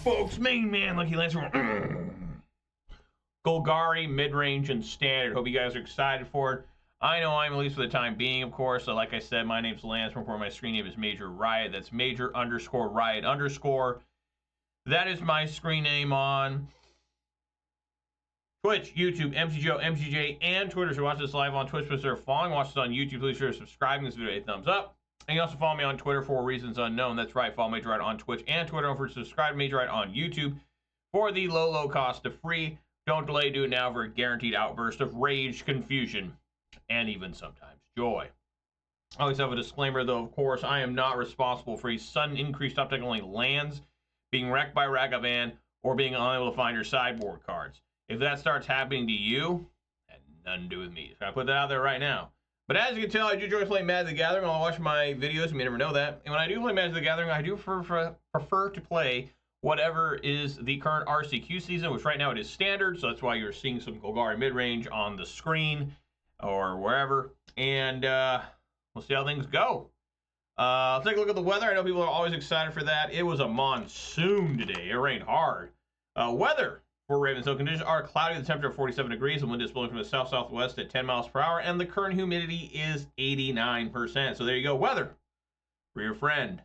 folks. Main man, Lucky Lancer. Golgari, Midrange, and Standard. Hope you guys are excited for it. I know I'm, at least for the time being, of course. So like I said, my name's Lance. My screen name is Major Riot. That's Major_Riot_. That is my screen name on Twitch, YouTube, MTGO, MTJ, and Twitter. So watch this live on Twitch, consider following. Watch this on YouTube. Please consider subscribing this video, a thumbs up. And you also follow me on Twitter for reasons unknown. That's right, follow Major Riot on Twitch and Twitter. Don't forget to subscribe to Major Riot on YouTube for the low cost of free. Don't delay, do it now for a guaranteed outburst of rage, confusion, and even sometimes joy. I always have a disclaimer, though, of course, I am not responsible for a sudden increased uptake only lands, being wrecked by Ragavan, or being unable to find your sideboard cards. If that starts happening to you, it had nothing to do with me. So I put that out there right now. But as you can tell, I do enjoy playing Magic the Gathering. I'll watch my videos. You may never know that. And when I do play Magic the Gathering, I do prefer to play whatever is the current RCQ season, which right now it is Standard. So that's why you're seeing some Golgari Midrange on the screen or wherever. And we'll see how things go. Let's take a look at the weather. I know people are always excited for that. It was a monsoon today. It rained hard. Weather for Ravenshill conditions are cloudy with a temperature of 47 degrees. The wind is blowing from the south-southwest at 10 miles per hour. And the current humidity is 89%. So there you go. Weather for your friend,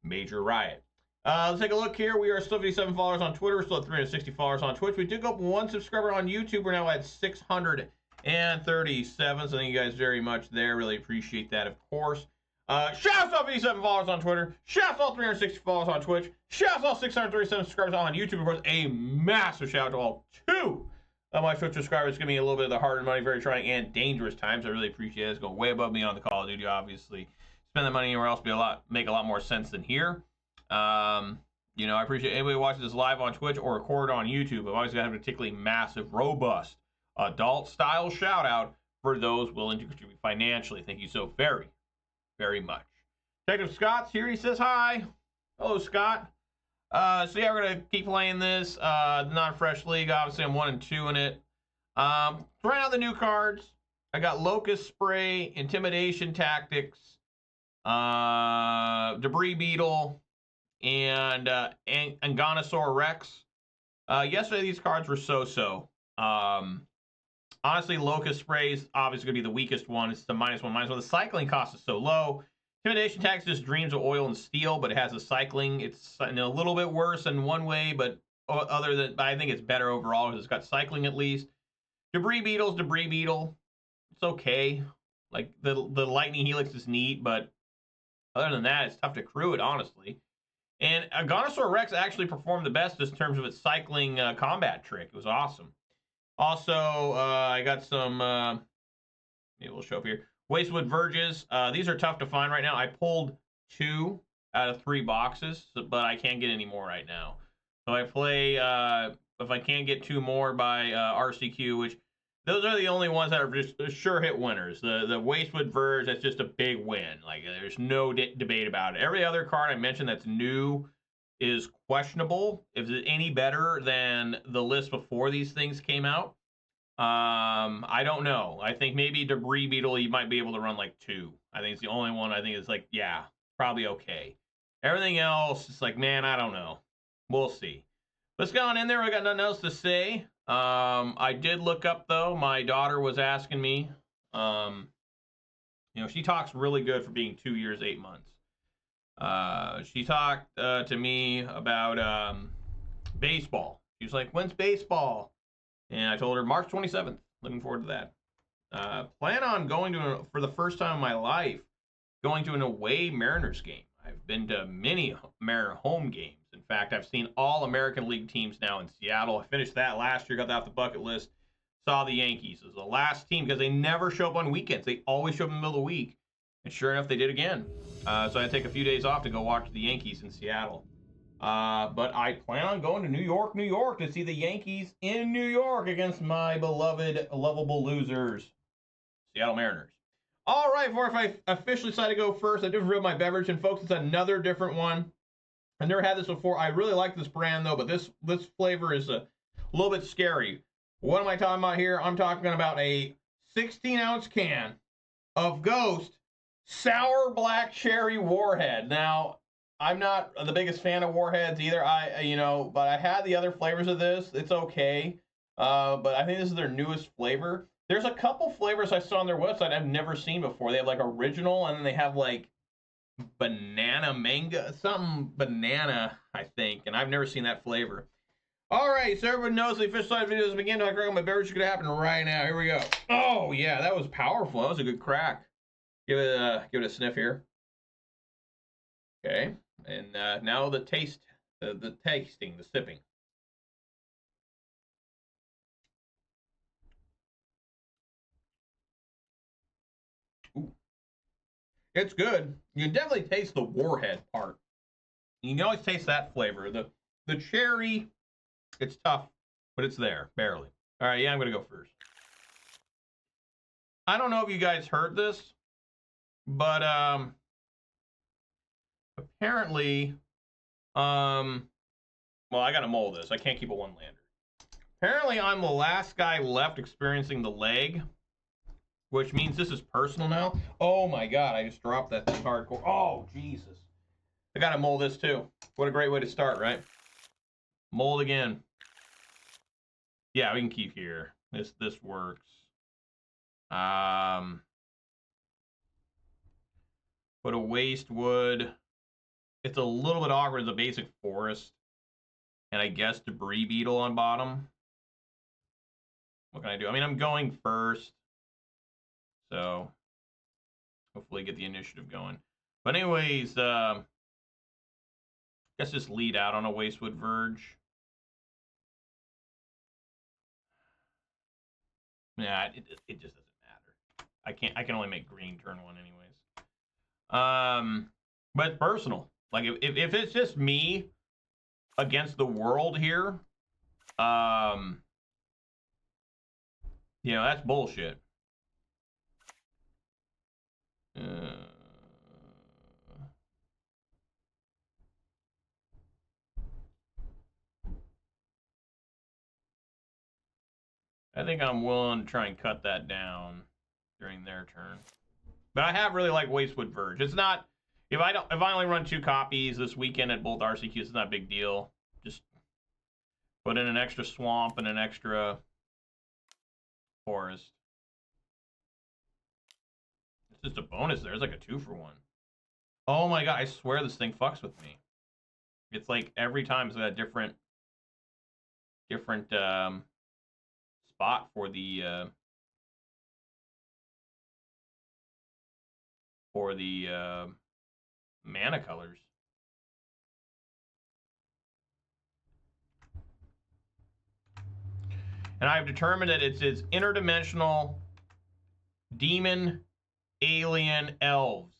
Major Riot. Let's take a look here. We are still 57 followers on Twitter. We're still at 360 followers on Twitch. We did go up one subscriber on YouTube. We're now at 637. So thank you guys very much there. Really appreciate that, of course. Shouts out 57 followers on Twitter. Shouts out 360 followers on Twitch. Shouts out 637 subscribers on YouTube. Of course, a massive shout out to all 2 of my Twitch subscribers. It's going to be a little bit of the hard money, very trying and dangerous times. I really appreciate it. It's going way above me on the Call of Duty, obviously. Spend the money anywhere else make a lot more sense than here. You know, I appreciate anybody watching this live on Twitch or recorded on YouTube. I've always got a particularly massive, robust, adult-style shout out for those willing to contribute financially. Thank you so very much. Detective Scott's here. He says hi. Hello, Scott. So yeah, we're gonna keep playing this. Not a fresh league. Obviously, I'm 1 and 2 in it. Trying out the new cards. I got Locust Spray, Intimidation Tactics, Debris Beetle, and Agonasaur Rex. Yesterday, these cards were so-so. Honestly, Locust Spray is obviously going to be the weakest one. It's the -1/-1. The cycling cost is so low. Intimidation Tactics just dreams of oil and steel, but it has a cycling. It's a little bit worse in one way, but other than I think it's better overall because it's got cycling at least. Debris Beetle's Debris Beetle. It's okay. Like the Lightning Helix is neat, but other than that, it's tough to crew it, honestly. And Agonasaur Rex actually performed the best in terms of its cycling combat trick. It was awesome. Also, I got some, maybe we'll show up here, Wastewood Verges. These are tough to find right now. I pulled 2 out of 3 boxes, but I can't get any more right now. So I play, if I can't get 2 more by RCQ, which those are the only ones that are just sure hit winners. The Wastewood Verge, that's just a big win. Like, there's no debate about it. Every other card I mentioned that's new is questionable if it's any better than the list before these things came out. I don't know. I think maybe Debris Beetle, you might be able to run like 2. I think it's the only one I think is like, yeah, probably okay. Everything else, it's like, man, I don't know. We'll see. Let's go on in there. I got nothing else to say. I did look up, though. My daughter was asking me. You know, she talks really good for being 2 years, 8 months. She talked to me about baseball. She was like, when's baseball? And I told her March 27th. Looking forward to that. Plan on going to, for the first time in my life, going to an away Mariners game. I've been to many Mariner home games. In fact, I've seen all American League teams now in Seattle. I finished that last year, got that off the bucket list. Saw the Yankees as the last team because they never show up on weekends. They always show up in the middle of the week. And sure enough, they did again. So I had to take a few days off to go watch the Yankees in Seattle. But I plan on going to New York to see the Yankees in New York against my beloved, lovable losers, Seattle Mariners. All right, before I officially decide to go first, I did reveal my beverage. And folks, it's another different one. I've never had this before. I really like this brand, though, but this flavor is a little bit scary. What am I talking about here? I'm talking about a 16-ounce can of Ghost Sour Black Cherry Warhead. Now, I'm not the biggest fan of Warheads either. But I had the other flavors of this. It's okay. But I think this is their newest flavor. There's a couple flavors I saw on their website I've never seen before. They have like original, and then they have like banana mango, something banana, I think, and I've never seen that flavor. All right, so everyone knows the official side videos begin. I crack my beverage is gonna happen right now. Here we go. Oh yeah, that was powerful. That was a good crack. Give it a sniff here. Okay, and now the taste, the tasting, the sipping. Ooh, it's good. You can definitely taste the warhead part. You can always taste that flavor. The cherry, it's tough, but it's there barely. All right, yeah, I'm gonna go first. I don't know if you guys heard this, but apparently, well, I gotta mold this. I can't keep a one-lander. Apparently, I'm the last guy left experiencing the lag, which means this is personal now. Oh my god, I just dropped that thing hardcore. Oh, Jesus. I gotta mold this too. What a great way to start, right? Mold again. Yeah, we can keep here. This works. Put a Wastewood. It's a little bit awkward as a basic forest. And I guess Debris Beetle on bottom. What can I do? I mean, I'm going first. So, hopefully get the initiative going. But anyways, guess just lead out on a Wastewood Verge. Yeah, it just doesn't matter. I can only make green turn one anyways. But it's personal. Like if it's just me against the world here, that's bullshit. I think I'm willing to try and cut that down during their turn. But I have really liked Wastewood Verge. It's not if I only run 2 copies this weekend at both RCQs, it's not a big deal. Just put in an extra swamp and an extra forest. It's just a bonus there. It's like a 2-for-1. Oh my god, I swear this thing fucks with me. It's like every time it's got a different spot for the mana colors. And I've determined that it's interdimensional demon, alien, elves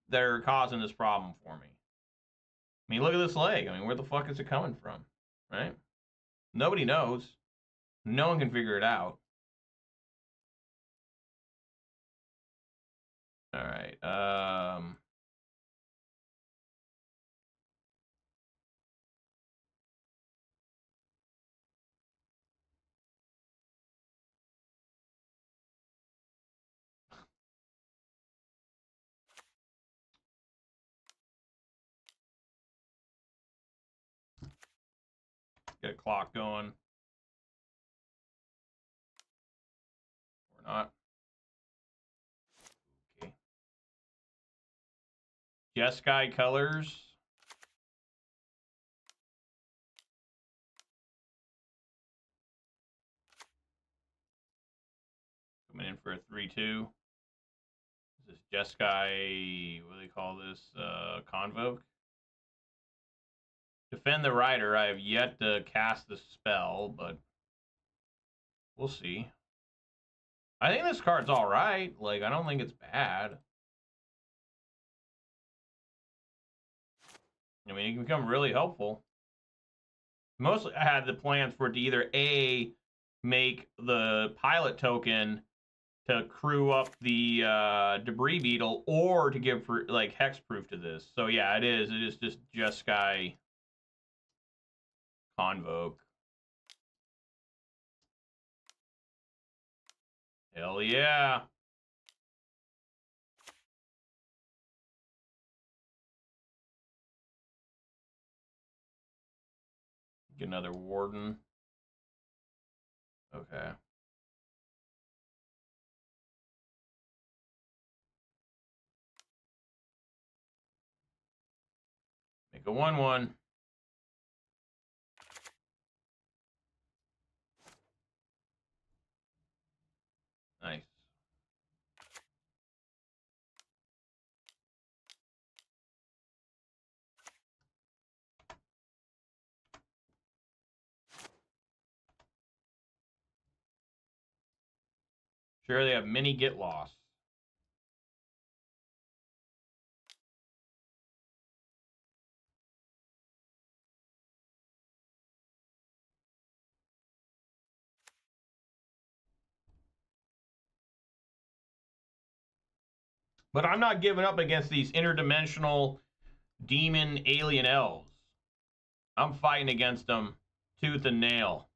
that are causing this problem for me. I mean, look at this leg. I mean, where the fuck is it coming from? Right? Nobody knows. No one can figure it out. All right. Get a clock going. Or not. Okay. Jeskai colors. Coming in for a 3/2. This is Jeskai, what do they call this? Convoke. Defend the Rider. I have yet to cast the spell, but we'll see. I think this card's all right. Like, I don't think it's bad. I mean, it can become really helpful. Mostly, I had the plans for it to either A, make the pilot token to crew up the Debris Beetle, or to give for like hexproof to this. So yeah, it is. It is just Jeskai Convoke. Hell yeah. Get another Warden. Okay. Make a 1/1. Nice. Sure, they have many get lost. But I'm not giving up against these interdimensional demon alien elves. I'm fighting against them tooth and nail.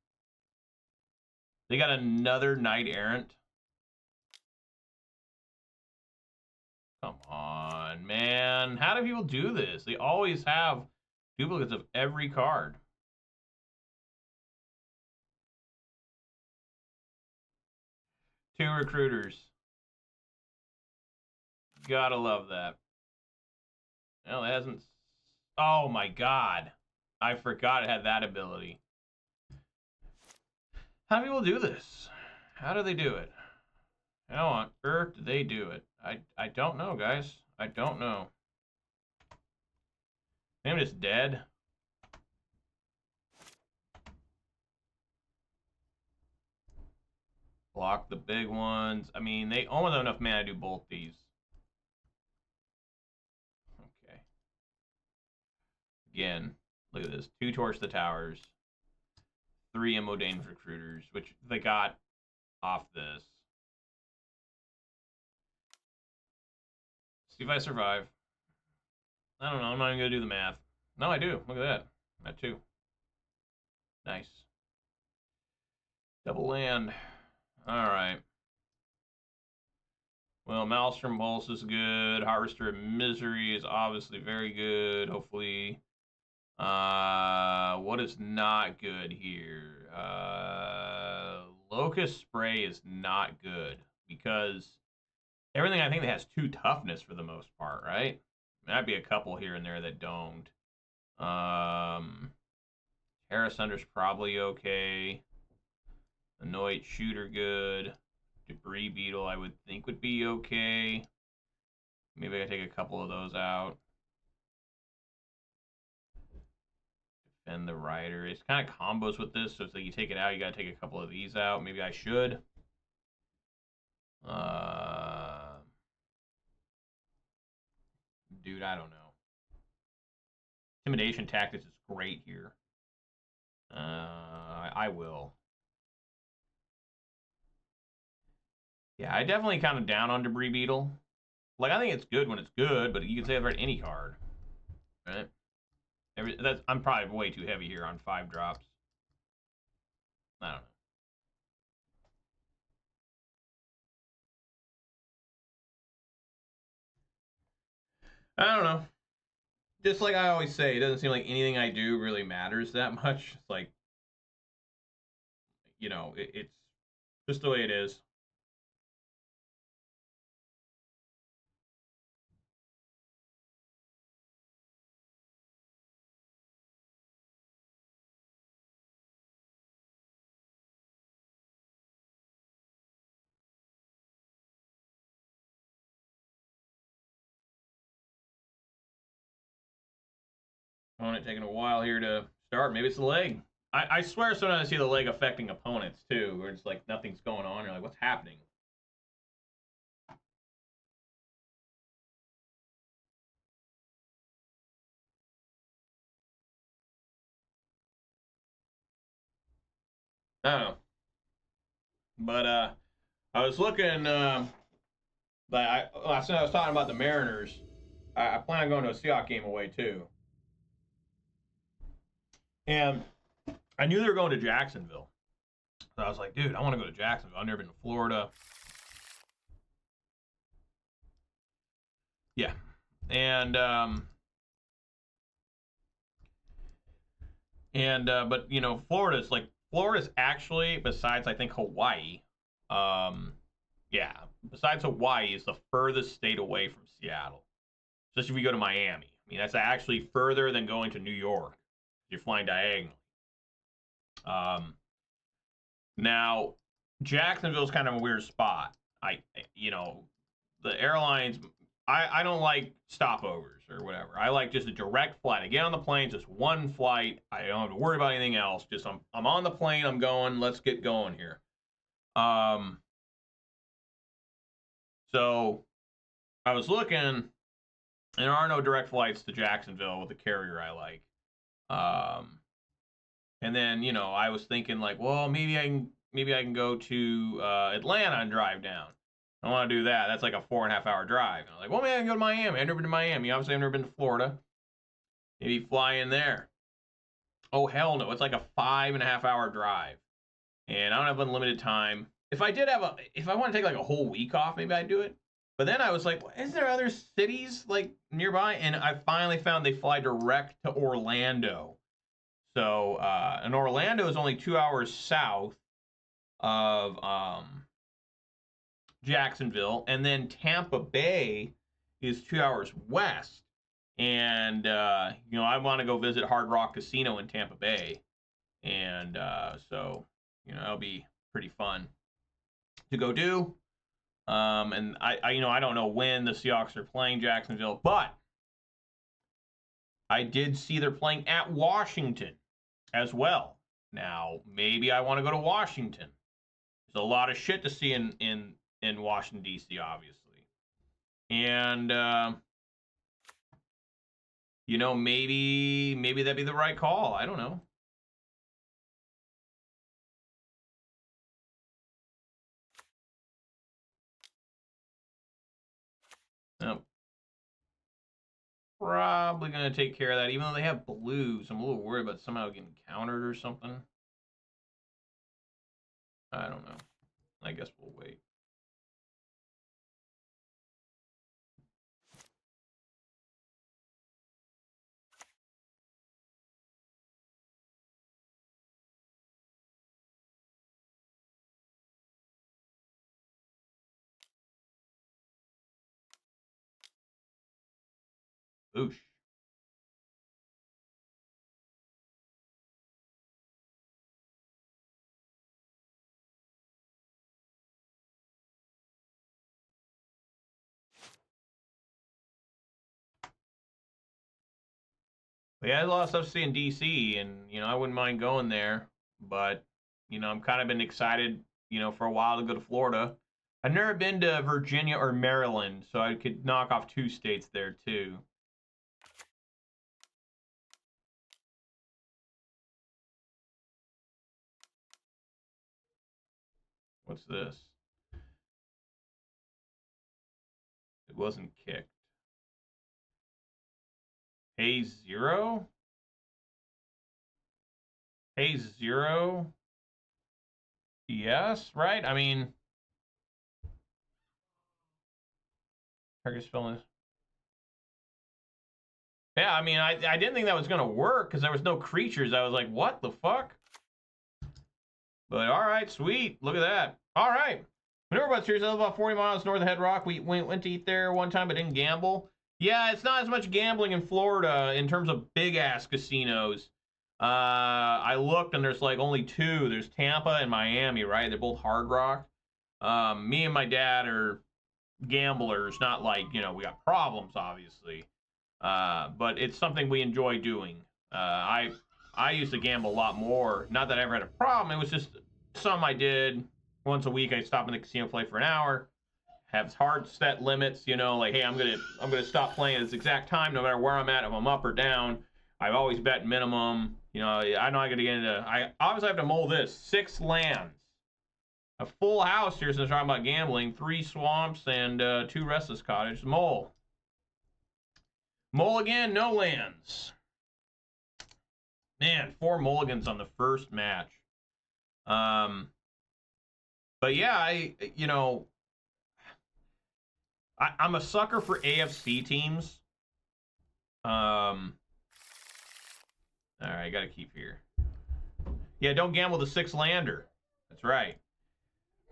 They got another Knight Errant. Come on, man. How do people do this? They always have duplicates of every card. Two recruiters. Gotta love that. Well, it hasn't... Oh, my God. I forgot it had that ability. How do people do this? How do they do it? How on earth do they do it? I don't know, guys. I don't know. I'm just dead. Block the big ones. I mean, they almost have enough mana to do both these. Okay. Again, look at this. 2 Torch the Towers. 3 Immodane's Recruiters, which they got off this. See if I survive. I don't know. I'm not even going to do the math. No, I do. Look at that. That too. Nice. Double land. Alright. Well, Maelstrom Pulse is good. Harvester of Misery is obviously very good. Hopefully. What is not good here? Locust Spray is not good because everything I think that has 2 toughness for the most part, right? Might be a couple here and there that don't. Tear Asunder's probably okay. Anoint Shooter good. Debris Beetle I would think would be okay. Maybe I can take a couple of those out. Defend the Rider. It's kind of combos with this, so it's like you take it out, you gotta take a couple of these out. Maybe I should. Dude, I don't know. Intimidation Tactics is great here. I will. Yeah, I definitely kind of down on Debris Beetle. Like, I think it's good when it's good, but you can say that for any card. Right? I'm probably way too heavy here on 5 drops. I don't know. I don't know. Just like I always say, it doesn't seem like anything I do really matters that much. It's like, you know, it's just the way it is. Opponent taking a while here to start. Maybe it's the leg. I swear sometimes I see the leg affecting opponents too, where it's like nothing's going on. You're like, what's happening? I don't know. But I was looking. Last night I was talking about the Mariners. I plan on going to a Seahawks game away too. And I knew they were going to Jacksonville. So I was like, dude, I want to go to Jacksonville. I've never been to Florida. Yeah. And And but you know, Florida's actually, besides I think Hawaii, yeah, besides Hawaii, is the furthest state away from Seattle. Just if you go to Miami, I mean that's actually further than going to New York. You're flying diagonally. Now Jacksonville's kind of a weird spot. You know, the airlines. I don't like stopovers or whatever. I like just a direct flight. I get on the plane, just one flight. I don't have to worry about anything else. Just I'm on the plane. I'm going. Let's get going here. So I was looking, and there are no direct flights to Jacksonville with the carrier I like. And then you know I was thinking like, well, maybe I can go to Atlanta and drive down. I want to do that. That's like a 4.5 hour drive. And I was like, well, maybe I can go to Miami. I've never been to Miami. Obviously, I've never been to Florida. Maybe fly in there. Oh, hell no. It's like a 5.5 hour drive. And I don't have unlimited time. If I want to take like a whole week off, maybe I'd do it. But then I was like, well, is there other cities like nearby? And I finally found they fly direct to Orlando. So, and Orlando is only 2 hours south of Jacksonville, and then Tampa Bay is 2 hours west. And you know, I want to go visit Hard Rock Casino in Tampa Bay, and so you know, it'll be pretty fun to go do. And I you know, I don't know when the Seahawks are playing Jacksonville, but I did see they're playing at Washington as well. Now, maybe I want to go to Washington. There's a lot of shit to see in Washington, D.C., obviously. And, you know, maybe that'd be the right call. I don't know. No. Probably going to take care of that, even though they have blues. I'm a little worried about somehow getting countered or something. I don't know. I guess we'll wait. Oosh. But yeah, there's a lot of stuff to see in DC, and you know, I wouldn't mind going there. But you know, I'm kind of been excited, you know, for a while to go to Florida. I've never been to Virginia or Maryland, so I could knock off 2 states there too. What's this? It wasn't kicked. Haze 0? Haze 0? Yes, right? I mean, target spell is. Yeah, I mean, I didn't think that was gonna work because there was no creatures. I was like, what the fuck? But all right, sweet. Look at that. All right. Maneuver Bus series, about 40 miles north of Head Rock. We went to eat there one time, but didn't gamble. Yeah, it's not as much gambling in Florida in terms of big ass casinos. I looked and there's like only 2. There's Tampa and Miami, right? They're both Hard Rock. Me and my dad are gamblers, not like, you know, we got problems, obviously. But it's something we enjoy doing. I used to gamble a lot more. Not that I ever had a problem. It was just something I did once a week. I'd stop in the casino, play for an hour, have hard set limits. You know, like, hey, I'm gonna stop playing at this exact time, no matter where I'm at. If I'm up or down, I've always bet minimum. You know, I know I got to get into. I obviously have to mull this 6 lands, a full house here since we're talking about gambling. 3 swamps and 2 Restless Cottage. Mull again, no lands. Man, 4 mulligans on the first match. But yeah, I'm a sucker for AFC teams. All right, I gotta keep here. Yeah, don't gamble the 6-lander. That's right.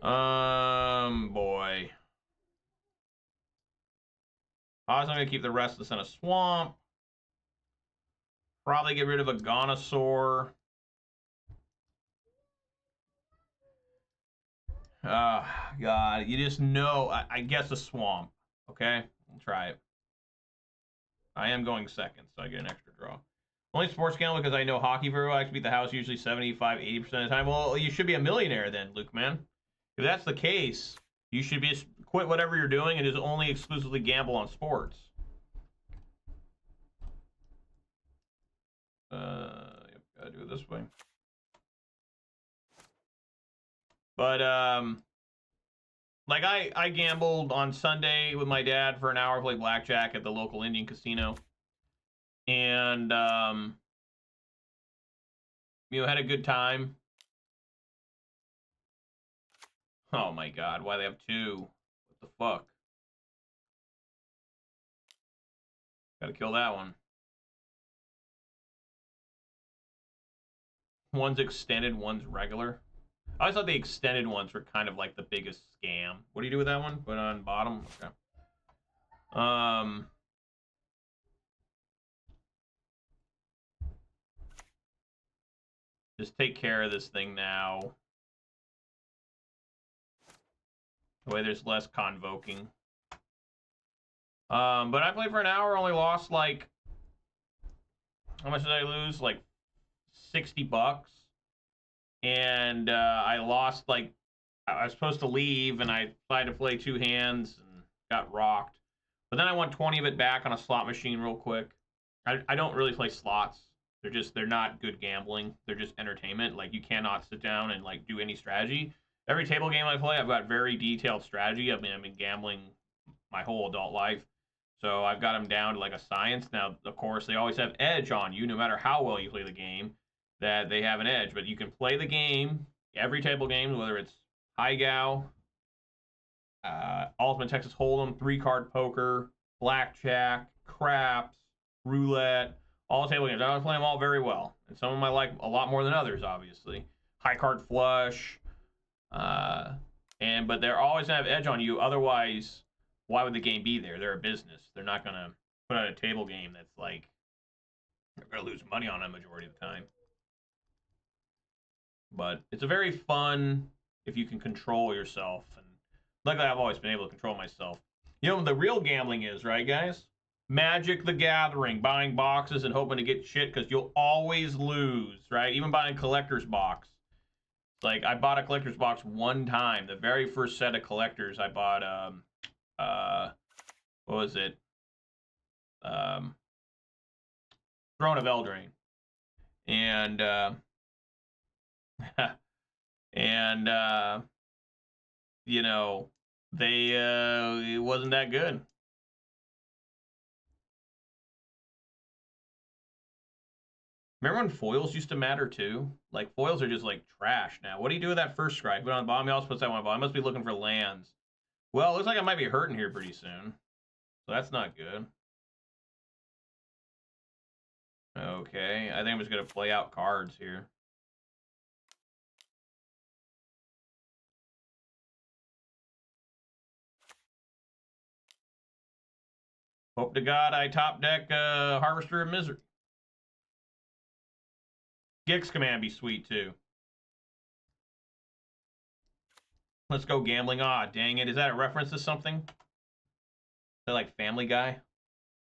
Boy. I'm going to keep the Restless in a swamp. Probably get rid of Agonasaur. God. You just know. I guess a swamp. Okay? We'll try it. I am going second, so I get an extra draw. Only sports gamble because I know hockey very well. I can beat the house usually 75, 80% of the time. Well, you should be a millionaire then, Luke, man. If that's the case, you should be quit whatever you're doing and just only exclusively gamble on sports. Yep, gotta do it this way. But like I gambled on Sunday with my dad for an hour, played blackjack at the local Indian casino, and you know, had a good time. Oh my God, why they have two? What the fuck? Gotta kill that one. One's extended, one's regular. I always thought the extended ones were kind of like the biggest scam. What do you do with that one? Put it on bottom? Okay. Just take care of this thing now. The way there's less convoking. But I played for an hour, only lost like, how much did I lose? Like $60. And I lost like, I was supposed to leave and I tried to play 2 hands and got rocked. But then I won 20 of it back on a slot machine real quick. I don't really play slots. They're not good gambling. They're just entertainment. Like, you cannot sit down and like do any strategy. Every table game I play, I've got very detailed strategy. I've been gambling my whole adult life. So I've got them down to like a science. Now, of course, they always have edge on you, no matter how well you play the game, that they have an edge. But you can play the game, every table game, whether it's High Gow, Ultimate Texas Hold'em, 3-card poker, blackjack, craps, roulette, all table games. I play them all very well. And some of them I like a lot more than others, obviously. High card flush. But they're always going to have edge on you. Otherwise, why would the game be there? They're a business. They're not going to put out a table game that's like, they're going to lose money on a majority of the time. But it's a very fun, if you can control yourself. And luckily, I've always been able to control myself. You know what the real gambling is, right, guys? Magic the Gathering, buying boxes and hoping to get shit because you'll always lose, right? Even buying a collector's box. Like, I bought a collector's box one time. The very first set of collectors I bought, what was it? Throne of Eldraine. And, you know, it wasn't that good. Remember when foils used to matter too? Like, foils are just like trash now. What do you do with that first strike? Put it on the bottom. He also puts that one on the bottom. I must be looking for lands. Well, it looks like I might be hurting here pretty soon. So that's not good. Okay, I think I'm just going to play out cards here. Hope to God I top deck Harvester of Misery. Gix Command be sweet too. Let's go gambling. Ah, dang it. Is that a reference to something? Is that like Family Guy?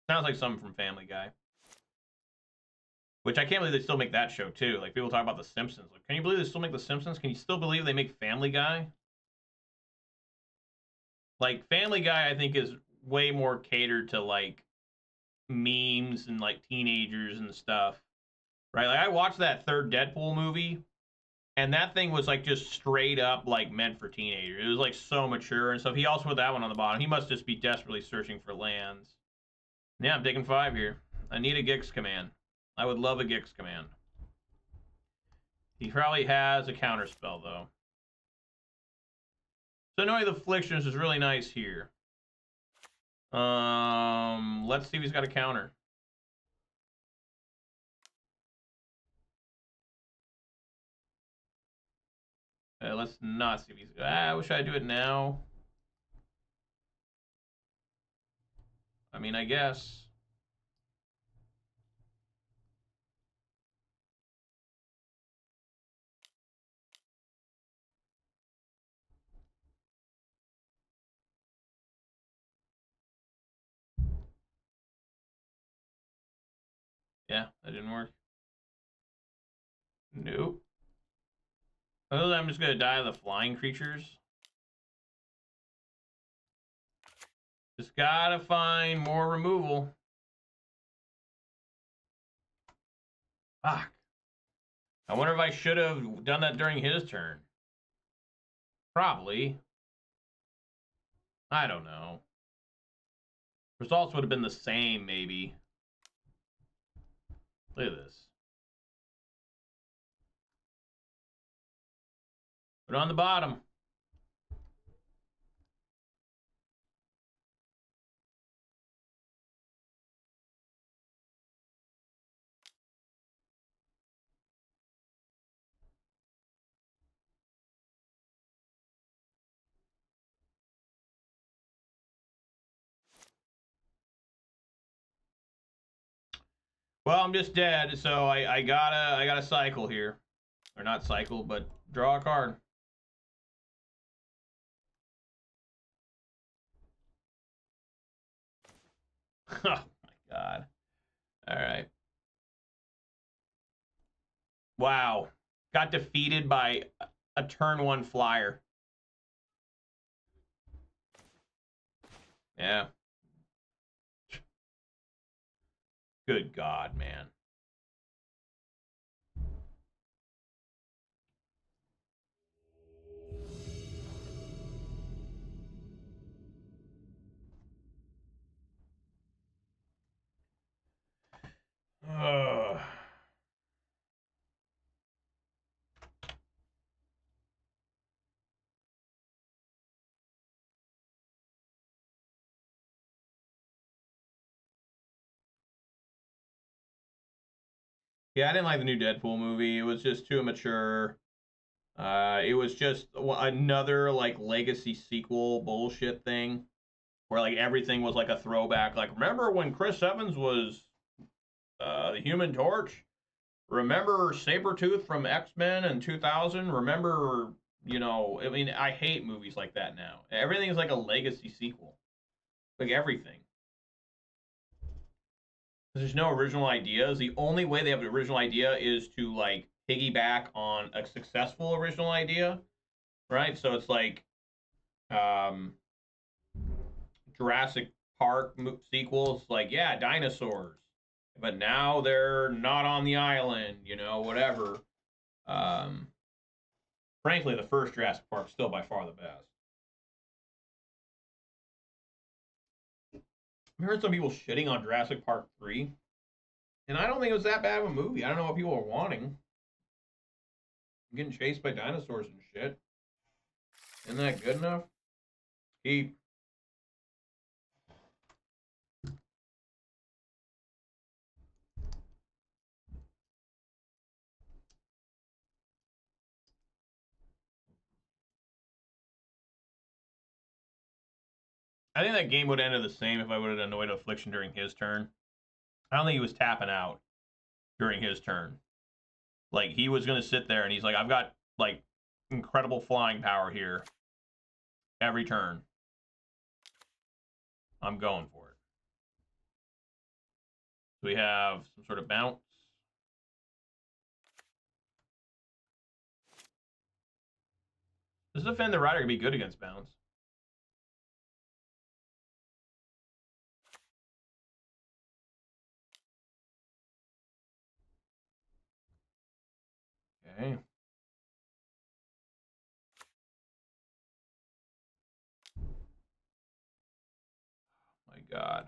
Sounds like something from Family Guy. Which I can't believe they still make that show too. Like, people talk about The Simpsons. Like, can you believe they still make The Simpsons? Can you still believe they make Family Guy? Like, Family Guy, I think, is way more catered to like memes and like teenagers and stuff. Right? Like, I watched that third Deadpool movie, and that thing was like just straight up like meant for teenagers. It was like so mature and stuff. He also put that one on the bottom. He must just be desperately searching for lands. Yeah, I'm taking 5 here. I need a Gix Command. I would love a Gix Command. He probably has a counterspell though. So Anoint Afflictions is really nice here. Let's see if he's got a counter. Let's not see if he's... I wish I'd do it now. I mean, I guess. Yeah, that didn't work. Nope. Oh, I'm just gonna die of the flying creatures. Just gotta find more removal. Fuck. I wonder if I should have done that during his turn. Probably. I don't know. Results would have been the same, maybe. Look at this. Put it on the bottom. Well, I'm just dead, so I gotta cycle here. Or not cycle, but draw a card. Oh my god. Alright. Wow. Got defeated by a turn 1 flyer. Yeah. Good god, man. Ugh. Yeah, I didn't like the new Deadpool movie. It was just too immature. It was just another like legacy sequel bullshit thing where like everything was like a throwback. Like, remember when Chris Evans was the Human Torch? Remember Sabretooth from X-Men in 2000? Remember, you know, I mean, I hate movies like that now. Everything is like a legacy sequel. Like everything. There's no original ideas. The only way they have an original idea is to like piggyback on a successful original idea, right? So it's like um, Jurassic Park sequels, like, yeah, dinosaurs, but now they're not on the island, you know, whatever. Um, Frankly, the first Jurassic Park still by far the best. I heard some people shitting on Jurassic Park 3, and I don't think it was that bad of a movie. I don't know what people are wanting. I'm getting chased by dinosaurs and shit. Isn't that good enough? Keep. I think that game would have ended the same if I would have annoyed Affliction during his turn. I don't think he was tapping out during his turn. Like, he was going to sit there and he's like, I've got, like, incredible flying power here. Every turn. I'm going for it. So we have some sort of bounce. This Defend the Rider can be good against bounce. Okay. My God.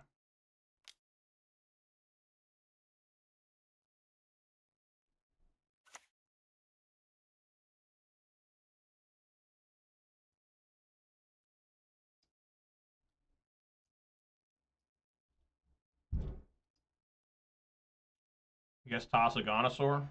I guess toss Agonasaur.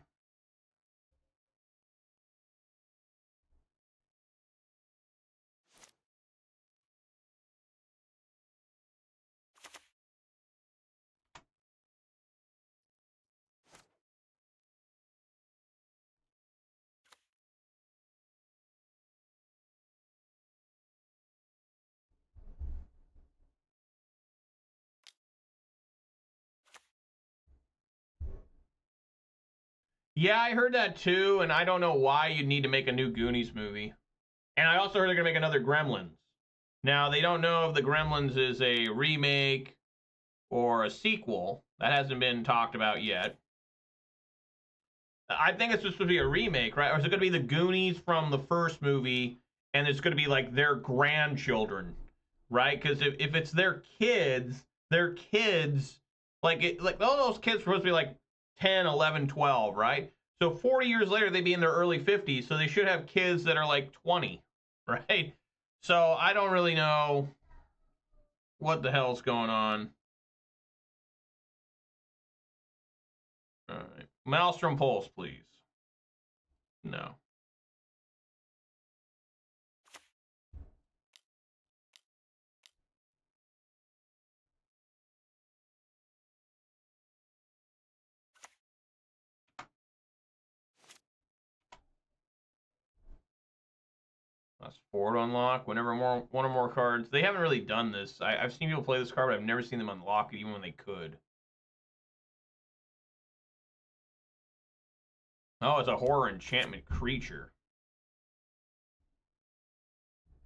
Yeah, I heard that too, and I don't know why you'd need to make a new Goonies movie. And I also heard they're gonna make another Gremlins. Now they don't know if the Gremlins is a remake or a sequel. That hasn't been talked about yet. I think it's just supposed to be a remake, right? Or is it gonna be the Goonies from the first movie, and it's gonna be like their grandchildren, right? Because if it's their kids, like all those kids are supposed to be like 10, 11, 12, right? So 40 years later, they'd be in their early 50s, so they should have kids that are like 20, right? So I don't really know what the hell's going on. All right. Maelstrom Pulse, please. No. That's forward unlock. Whenever one or more cards. They haven't really done this. I've seen people play this card, but I've never seen them unlock it, even when they could. Oh, it's a horror enchantment creature.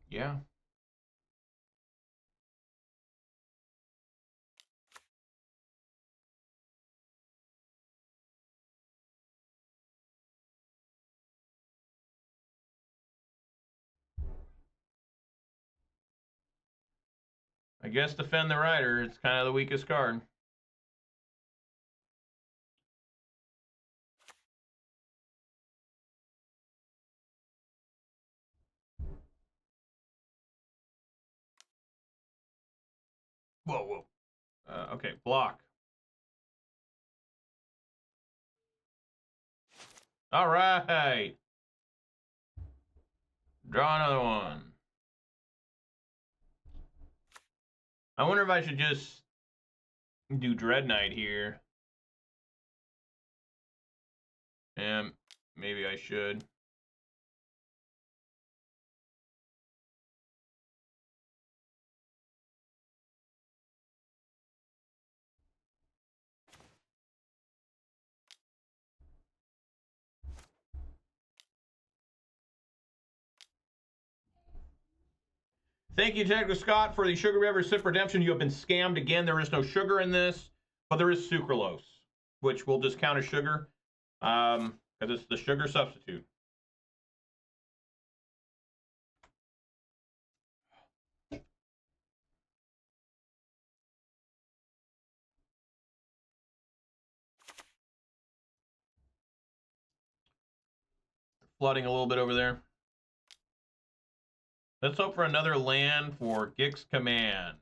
Yeah. I guess Defend the Rider. It's kind of the weakest card. Whoa, whoa. Okay, block. All right. Draw another one. I wonder if I should just do Dreadknight here. And maybe I should. Thank you, Detective Scott, for the Sugar Beverage Sip Redemption. You have been scammed again. There is no sugar in this, but there is sucralose, which will just count as sugar because it's the sugar substitute. Flooding a little bit over there. Let's hope for another land for Gix Command.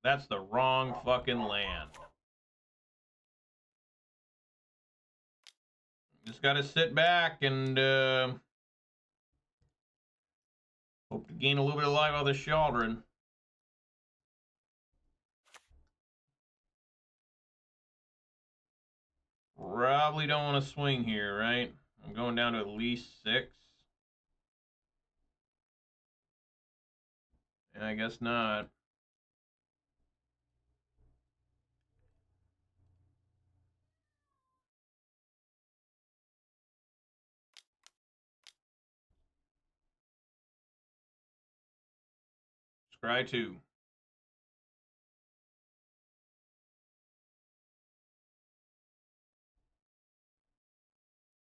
That's the wrong fucking land. Just got to sit back and hope to gain a little bit of life out of the Sheoldred. Probably don't want to swing here, right? I'm going down to at least 6. I guess not. Scry 2.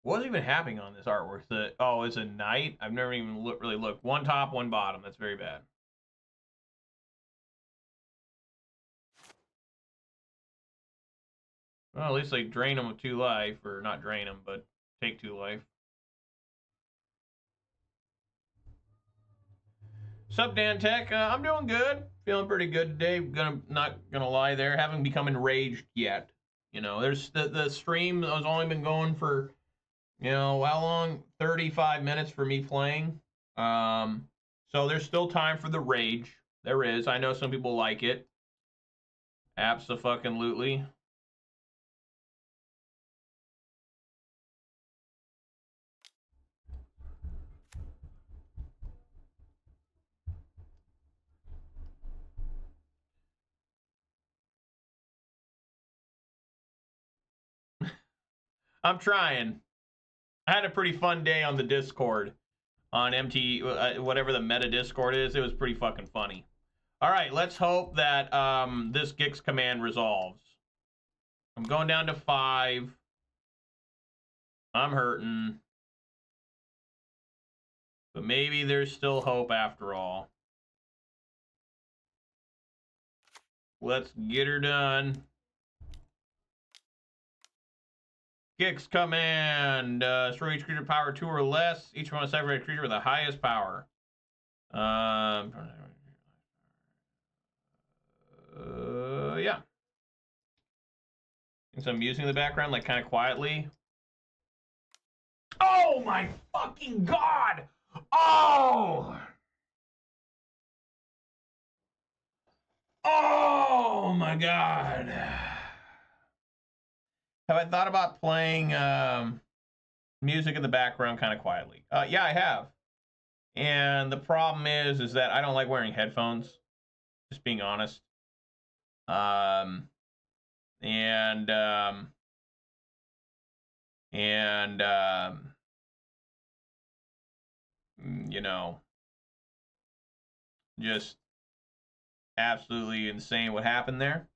What's even happening on this artwork? Oh, it's a knight? I've never even really looked. One top, one bottom. That's very bad. Well, at least they drain them with 2 life. Or not drain them, but take 2 life. Sup, Dan Tech? I'm doing good. Feeling pretty good today. Not gonna lie there. Haven't become enraged yet. You know, there's the stream has only been going for, you know, how long? 35 minutes for me playing. So there's still time for the rage. There is. I know some people like it. Abso-fucking-lutely. I'm trying. I had a pretty fun day on the Discord, on whatever the meta Discord is. It was pretty fucking funny. All right, let's hope that this Gix command resolves. I'm going down to 5. I'm hurting. But maybe there's still hope after all. Let's get her done. Gix command. Destroy each creature power 2 or less. Each one must separate a creature with the highest power. Yeah. So I'm using the background like kind of quietly. Oh my fucking god! Oh! Oh my god! Have I thought about playing music in the background kind of quietly? Yeah, I have. And the problem is that I don't like wearing headphones. Just being honest. You know, just absolutely insane what happened there.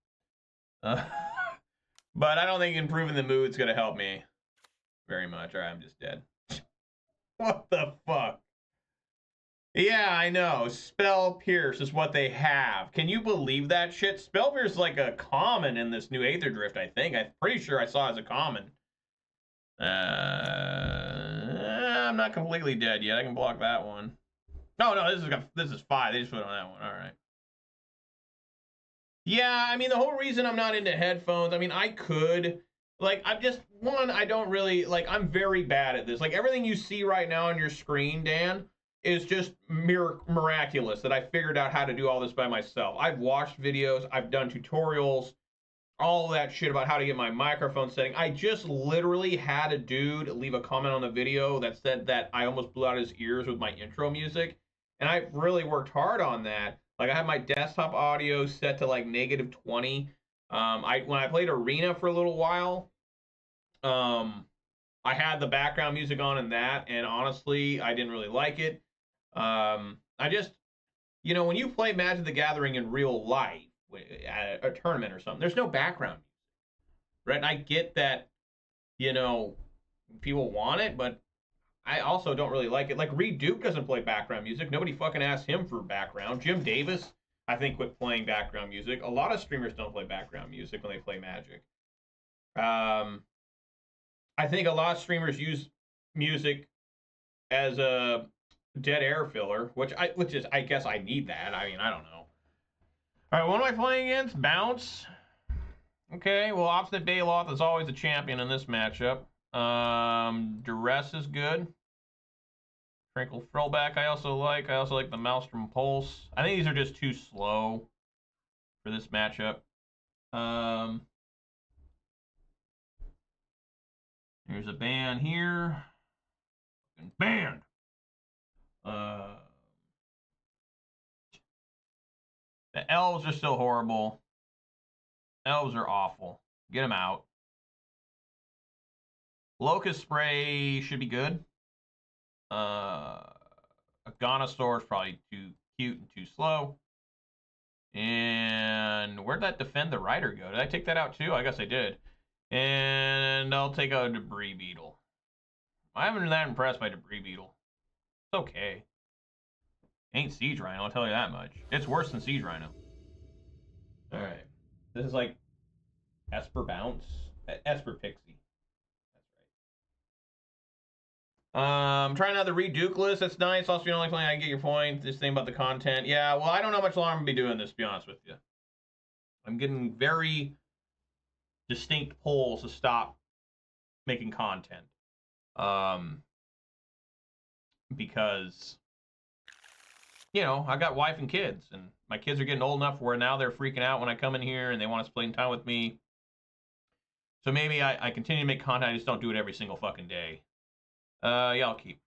But I don't think improving the mood's gonna help me very much. All right, I'm just dead. What the fuck? Yeah, I know. Spell Pierce is what they have. Can you believe that shit? Spell Pierce is like a common in this new Aether Drift, I think. I'm pretty sure I saw it as a common. I'm not completely dead yet. I can block that one. No, this is 5. They just put it on that one. All right. Yeah, I mean, the whole reason I'm not into headphones, I mean, I could. Like, I don't really, like, I'm very bad at this. Like, everything you see right now on your screen, Dan, is just miraculous that I figured out how to do all this by myself. I've watched videos, I've done tutorials, all that shit about how to get my microphone setting. I just literally had a dude leave a comment on the video that said that I almost blew out his ears with my intro music. And I really worked hard on that. Like, I had my desktop audio set to like -20. When I played Arena for a little while, I had the background music on in that, and honestly, I didn't really like it. I just, when you play Magic the Gathering in real life, at a tournament or something, there's no background music, right? And I get that, people want it, but I also don't really like it. Like, Reed Duke doesn't play background music. Nobody fucking asked him for background. Jim Davis, I think, quit playing background music. A lot of streamers don't play background music when they play Magic. I think a lot of streamers use music as a dead air filler, which I guess I need that. I mean, I don't know. All right, what am I playing against? Bounce. Okay, well, Obstinate Baloth is always a champion in this matchup. Duress is good. Tranquil Frillback I also like. I also like the Maelstrom Pulse. I think these are just too slow for this matchup. There's a ban here. Banned. The elves are still horrible. Elves are awful. Get them out. Locust Spray should be good. Agonasaur is probably too cute and too slow. And where'd that Defend the Rider go? Did I take that out too? I guess I did. And I'll take out a Debris Beetle. I haven't been that impressed by Debris Beetle. It's okay. Ain't Siege Rhino, I'll tell you that much. It's worse than Siege Rhino. Alright. This is like Esper Bounce. Esper Pixie. That's right. I'm trying out the Reed Duke list. That's nice. Also, you don't like playing, I get your point. This thing about the content. Yeah, well, I don't know how much longer I'm going to be doing this, to be honest with you. I'm getting very distinct pulls to stop making content. Because, I got wife and kids, and my kids are getting old enough where now they're freaking out when I come in here and they want to spend time with me. So maybe I continue to make content, I just don't do it every single fucking day. Yeah, I'll keep.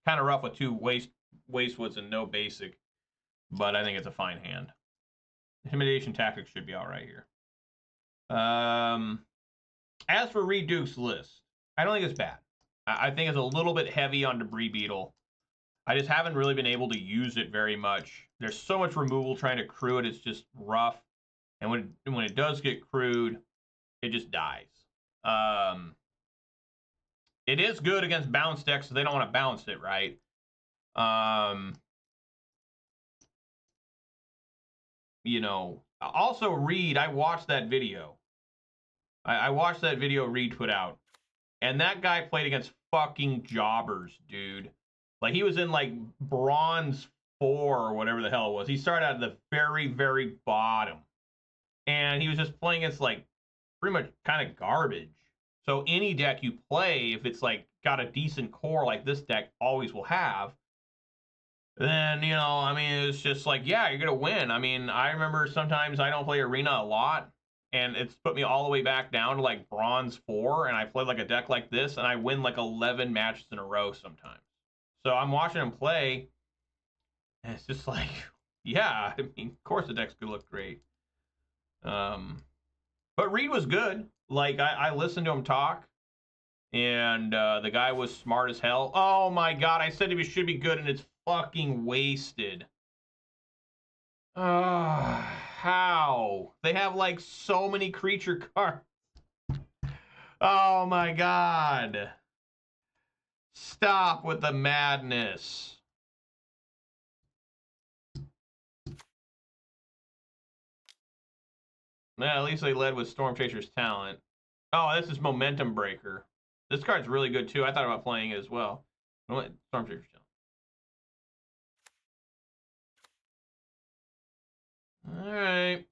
Kind of rough with 2 Wastewoods and no basic, but I think it's a fine hand. Intimidation Tactics should be all right here. As for Reed Duke's list, I don't think it's bad. I think it's a little bit heavy on Debris Beetle. I just haven't really been able to use it very much. There's so much removal trying to crew it, it's just rough. And when it does get crewed, it just dies. It is good against bounce decks, so they don't want to bounce it, right? You know, also Reid, I watched that video. I watched that video Reid put out. And that guy played against fucking jobbers, dude. Like, he was in, like, bronze 4 or whatever the hell it was. He started out at the very, very bottom. And he was just playing against, like, pretty much kind of garbage. So any deck you play, if it's, like, got a decent core like this deck always will have, then, you know, I mean, it's just like, yeah, you're going to win. I mean, I remember sometimes I don't play Arena a lot, and it's put me all the way back down to, like, bronze 4, and I play, like, a deck like this, and I win, like, 11 matches in a row sometimes. So I'm watching him play, and it's just like, yeah, I mean, of course the deck's going to look great. But Reid was good. Like, I listened to him talk, and the guy was smart as hell. Oh, my God, I said he should be good, and it's fucking wasted. How? They have, like, so many creature cards. Oh, my God. Stop with the madness. Yeah, at least they led with Storm Chaser's talent. Oh, this is Momentum Breaker. This card's really good, too. I thought about playing it as well. Storm Chaser's talent. Alright.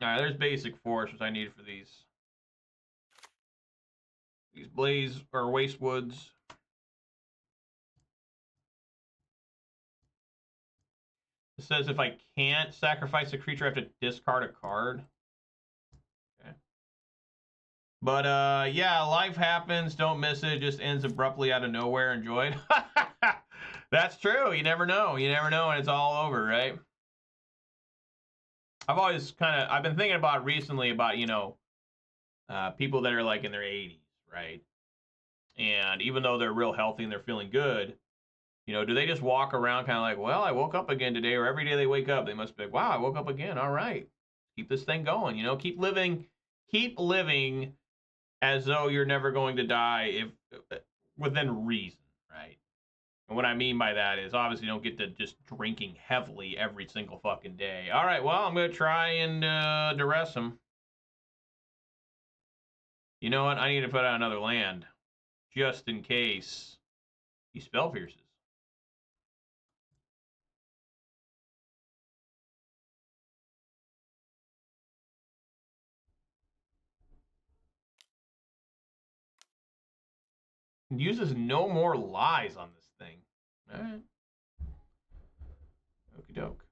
Alright, there's basic force, which I need for these. These Blaze, or Wastewoods. It says if I can't sacrifice a creature, I have to discard a card. Okay. But, yeah, life happens. Don't miss it. It just ends abruptly out of nowhere. Enjoy it. That's true. You never know. You never know, and it's all over, right? I've been thinking about recently about, you know, people that are, like, in their 80s, right? And even though they're real healthy and they're feeling good, you know, do they just walk around kind of like, well, I woke up again today, or every day they wake up, they must be like, wow, I woke up again. All right. Keep this thing going, you know, keep living as though you're never going to die within reason, right? And what I mean by that is obviously don't get to just drinking heavily every single fucking day. All right, well, I'm going to try and duress him. You know what? I need to put out another land just in case he spell pierces. Uses no more lies on this thing. All right. Okie doke.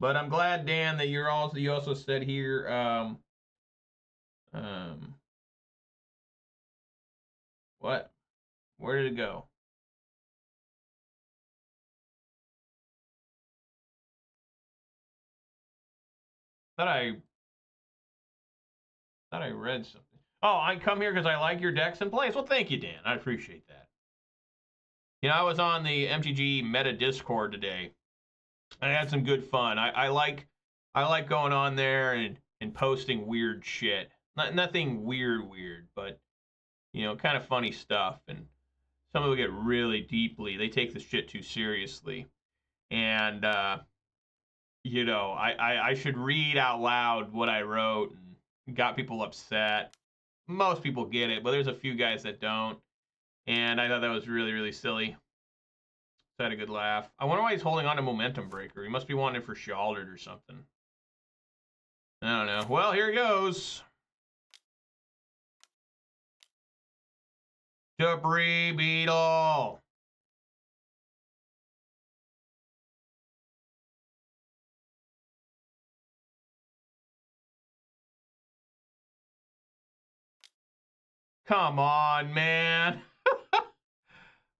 But I'm glad, Dan, that you also said here, what? Where did it go? Thought I read something. Oh, I come here because I like your decks and plays. Well, thank you, Dan. I appreciate that. You know, I was on the MTG Meta Discord today. I had some good fun. I like going on there and posting weird shit. Nothing weird, but you know, kind of funny stuff. And some people get really deeply. They take this shit too seriously. And you know, I should read out loud what I wrote and got people upset. Most people get it, but there's a few guys that don't. And I thought that was really, really silly. So I had a good laugh. I wonder why he's holding on to Momentum Breaker. He must be wanting it for Sheoldred or something. I don't know. Well, here goes. Debris Beetle. Come on, man.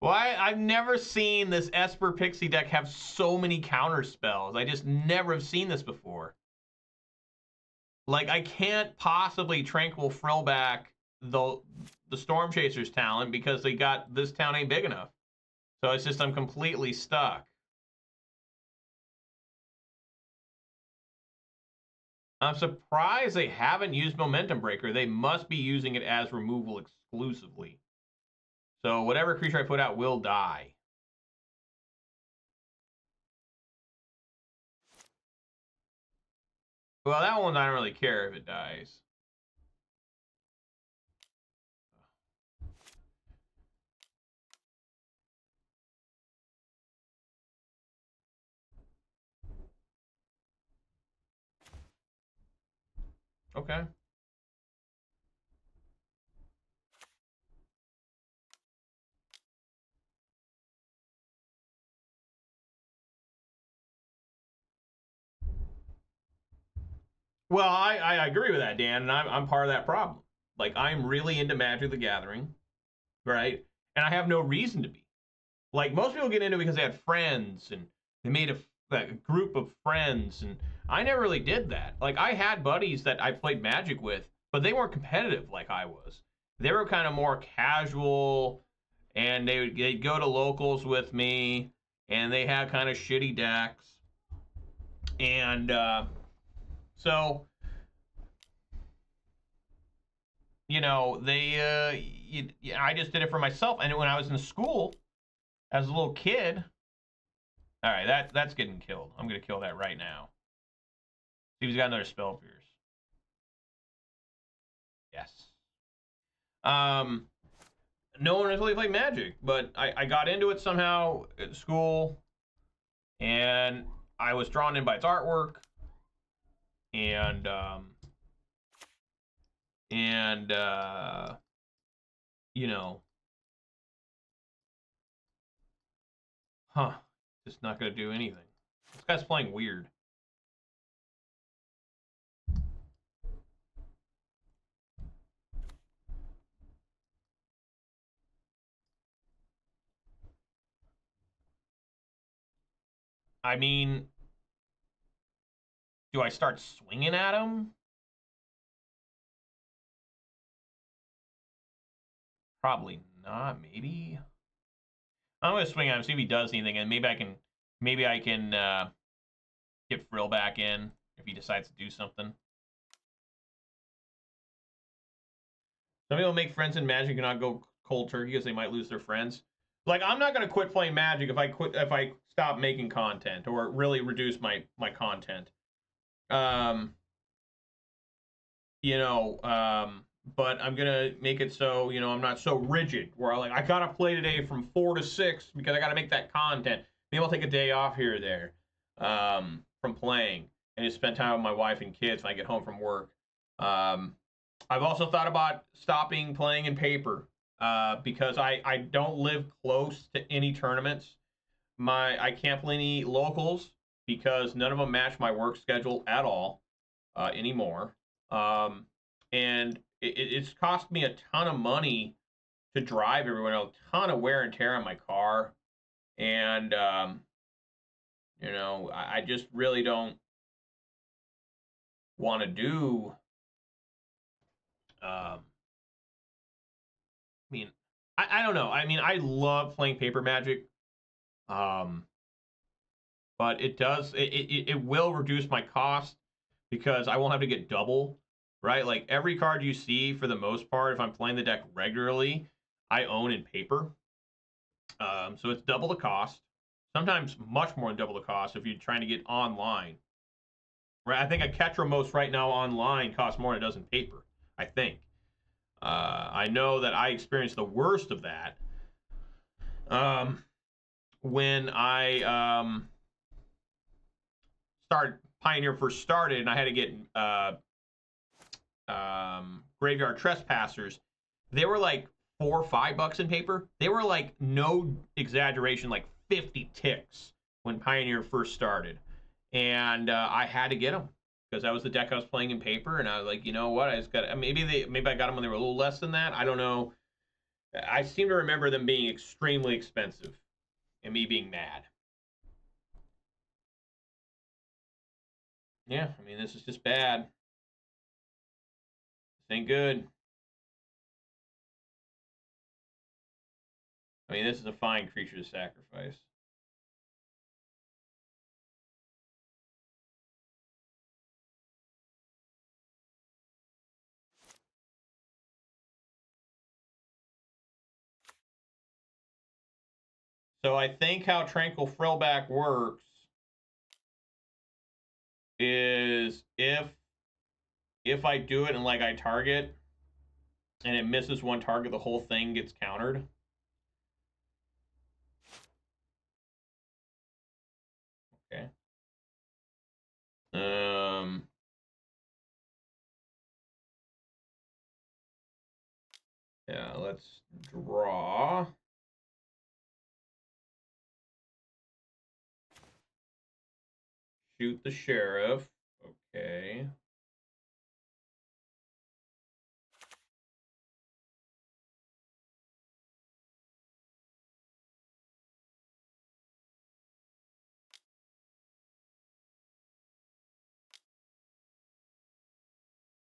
Well, I've never seen this Esper Pixie deck have so many counter spells. I just never have seen this before. Like, I can't possibly Tranquil Frillback the Storm Chaser's talent because they got this town ain't big enough. So it's just I'm completely stuck. I'm surprised they haven't used Momentum Breaker. They must be using it as removal exclusively. So whatever creature I put out will die. Well, that one I don't really care if it dies. Okay. Well, I agree with that, Dan, and I'm part of that problem. Like, I'm really into Magic the Gathering, right? And I have no reason to be. Like, most people get into it because they had friends, and they made a group of friends, and I never really did that. Like, I had buddies that I played Magic with, but they weren't competitive like I was. They were kind of more casual, and they'd go to locals with me, and they had kind of shitty decks. And so, you know, I just did it for myself. And when I was in school, as a little kid, all right, that's getting killed. I'm gonna kill that right now. See if he's got another spell pierce. Yes. No one has really played Magic, but I got into it somehow at school, and I was drawn in by its artwork, and you know, just not gonna do anything. This guy's playing weird. I mean, do I start swinging at him? Probably not. Maybe. I'm gonna swing at him, see if he does anything, and maybe I can get Frillback in if he decides to do something. Some people make friends in Magic and not go cold turkey because they might lose their friends. Like, I'm not gonna quit playing Magic if I stop making content or really reduce my content. But I'm gonna make it so I'm not so rigid where I gotta play today from 4 to 6 because I gotta make that content. Maybe I'll take a day off here or there from playing and just spend time with my wife and kids when I get home from work. I've also thought about stopping playing in paper because I don't live close to any tournaments. I can't play any locals because none of them match my work schedule at all anymore. And it's cost me a ton of money to drive everywhere, a ton of wear and tear on my car. And, I just really don't want to do. I don't know. I mean, I love playing paper Magic. But it will reduce my cost because I won't have to get double. Right? Like, every card you see, for the most part, if I'm playing the deck regularly, I own in paper. So it's double the cost. Sometimes much more than double the cost if you're trying to get online. Right? I think a Ketramos right now online costs more than it does in paper. I think. I know that I experienced the worst of that when I Pioneer first started, and I had to get Graveyard Trespassers. They were like $4 or $5 in paper. They were like, no exaggeration, like 50 ticks when Pioneer first started, and I had to get them because that was the deck I was playing in paper. And I was like, you know what? I just got maybe I got them when they were a little less than that. I don't know. I seem to remember them being extremely expensive and me being mad. Yeah, I mean, this is just bad. This ain't good. I mean, this is a fine creature to sacrifice. So I think how Tranquil Frillback works is if I do it and like I target and it misses one target, the whole thing gets countered. Okay. Yeah, let's draw. Shoot the sheriff. Okay.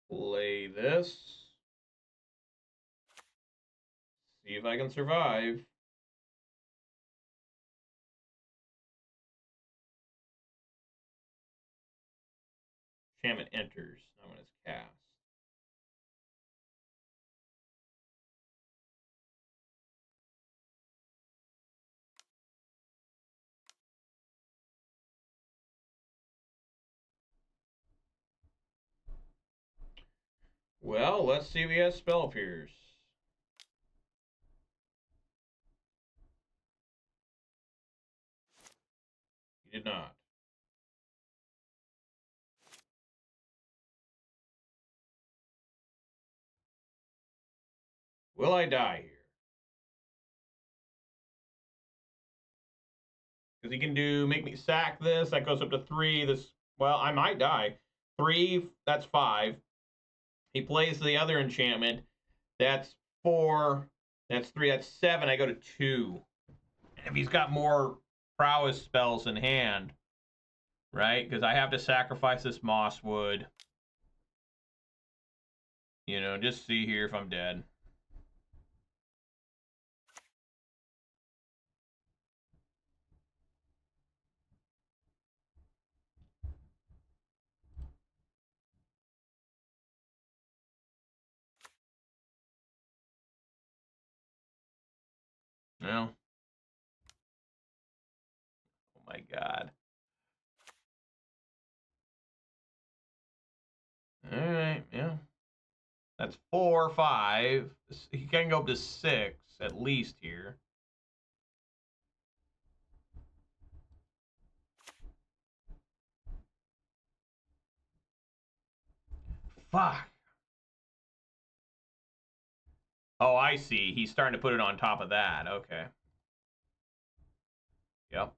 Play this. See if I can survive. Enchantment enters, not when it's cast. Well, let's see if he has Spell Pierce. He did not. Will I die here? Because he can do, make me sack this. That goes up to 3. This, well, I might die. 3, that's 5. He plays the other enchantment. That's 4. That's 3. That's 7. I go to 2. If he's got more prowess spells in hand, right? Because I have to sacrifice this Mosswood. You know, just see here if I'm dead. Well. Oh my god. Alright, yeah. That's 4, 5. He can go up to 6, at least here. Fuck. Oh, I see. He's starting to put it on top of that. Okay. Yep.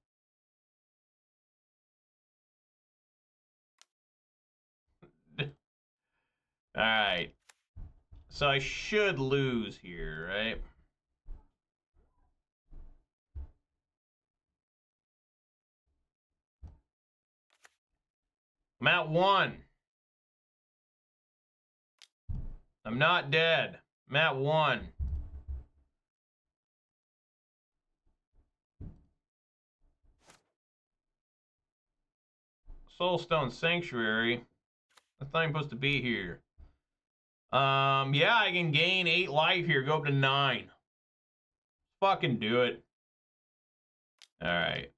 Alright. So I should lose here, right? I'm at 1. I'm not dead. I'm at 1. Soulstone Sanctuary. That's not even supposed to be here. Yeah, I can gain 8 life here. Go up to 9. Fucking do it. Alright.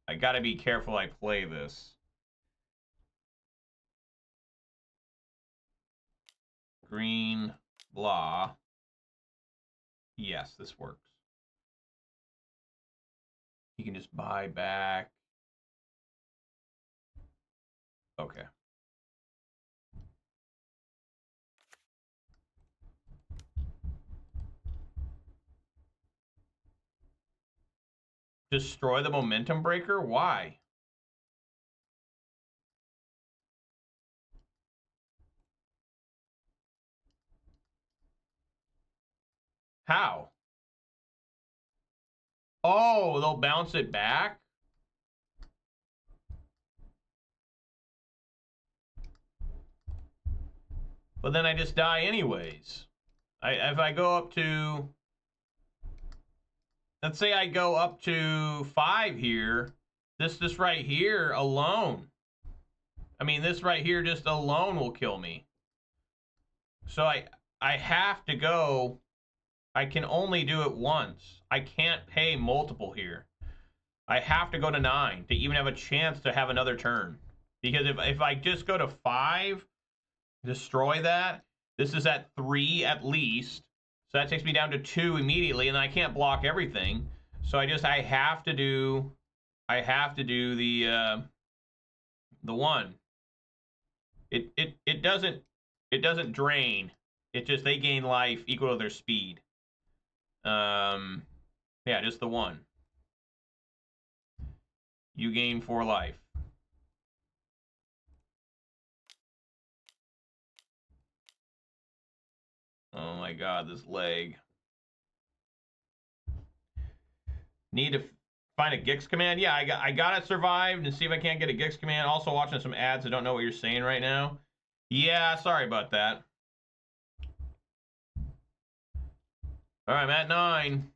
I gotta be careful I play this. Green, blah. Yes, this works. You can just buy back. Okay. Destroy the momentum breaker? Why? How? Oh, they'll bounce it back? But then I just die anyways. If I go up to... Let's say I go up to 5 here. This right here alone. I mean, this right here just alone will kill me. So I have to go... I can only do it once. I can't pay multiple here. I have to go to 9 to even have a chance to have another turn. Because if I just go to 5, destroy that, this is at 3 at least. So that takes me down to 2 immediately, and I can't block everything. So I have to do the 1. It doesn't drain. It just, they gain life equal to their speed. Yeah, just the 1. You gain 4 life. Oh my god, this leg. Need to find a Gix command? Yeah, I gotta survive and see if I can't get a Gix command. Also watching some ads. I don't know what you're saying right now. Yeah, sorry about that. All right, I'm at 9.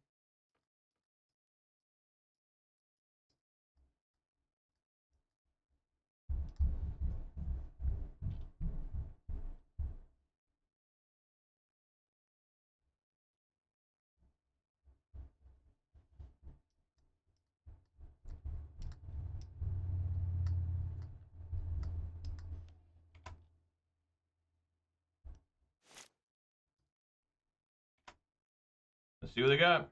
Let's see what they got.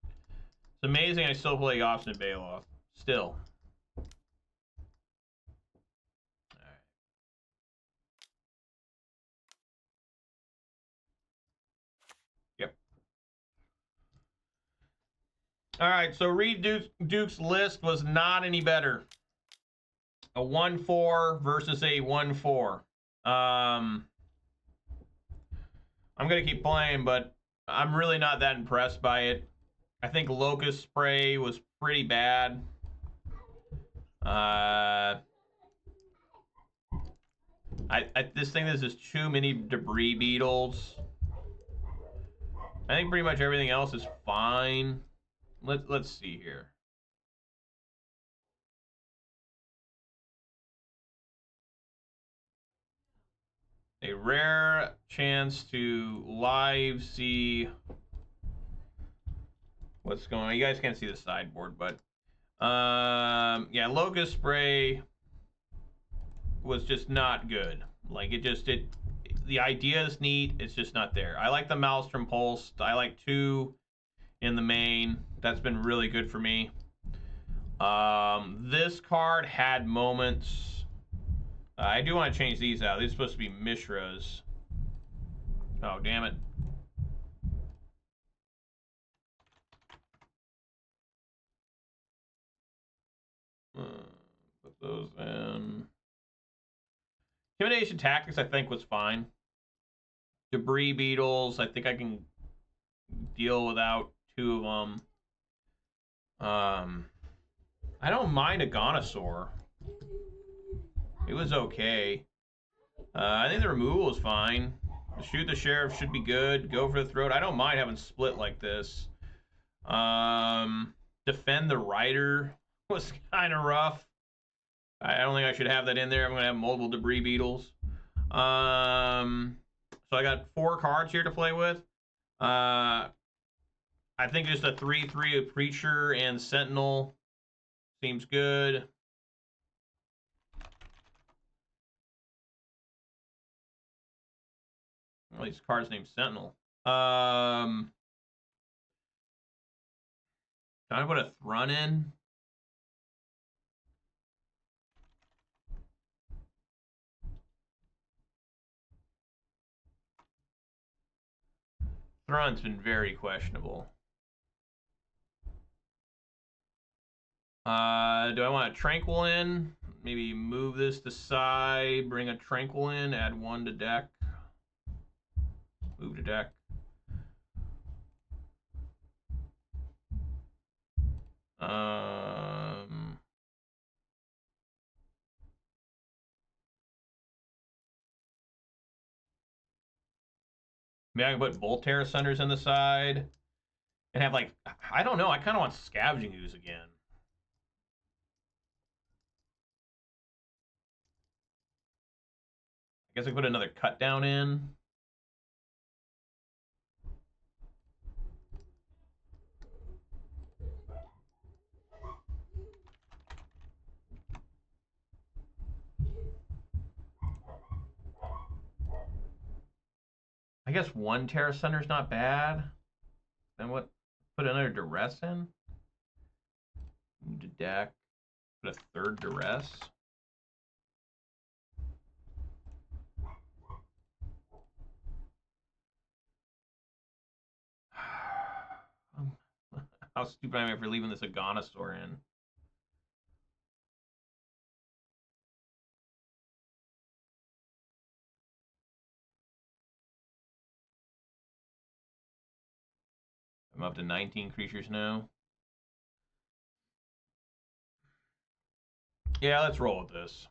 It's amazing I still play Obstinate Baloth. Still. Alright. Yep. Alright, so Reid Duke's list was not any better. A 1-4 versus a 1-4. I'm going to keep playing, but I'm really not that impressed by it. I think Locust Spray was pretty bad. This is too many Debris Beetles. I think pretty much everything else is fine. Let's see here. A rare chance to live see what's going on. You guys can't see the sideboard, but yeah, Locust Spray was just not good. Like the idea is neat, it's just not there. I like the Maelstrom Pulse. I like 2 in the main. That's been really good for me. This card had moments. I do want to change these out. These are supposed to be Mishras. Oh, damn it. Put those in. Intimidation Tactics, I think, was fine. Debris Beetles, I think I can deal without 2 of them. I don't mind Agonasaur. It was okay. I think the removal is fine. Shoot the Sheriff should be good. Go for the Throat. I don't mind having split like this. Defend the Rider was kind of rough. I don't think I should have that in there. I'm going to have multiple Debris Beetles. So I got 4 cards here to play with. I think just a 3/3 of Preacher and Sentinel seems good. Well, these cards named Sentinel. Trying to put a Thrun in. Thrun's been very questionable. Do I want a Tranquil in? Maybe move this to side, bring a Tranquil in, add 1 to deck. Move to deck. Maybe I can put both Tear Asunders in the side and have like, I don't know. I kind of want Scavenging Ooze again. I guess I put another Cut Down in. I guess one Tear Asunder's not bad. Then what? Put another Duress in? Move to deck. Put a third Duress. How stupid am I for leaving this Agonasaur in? I'm up to 19 creatures now. Yeah, let's roll with this.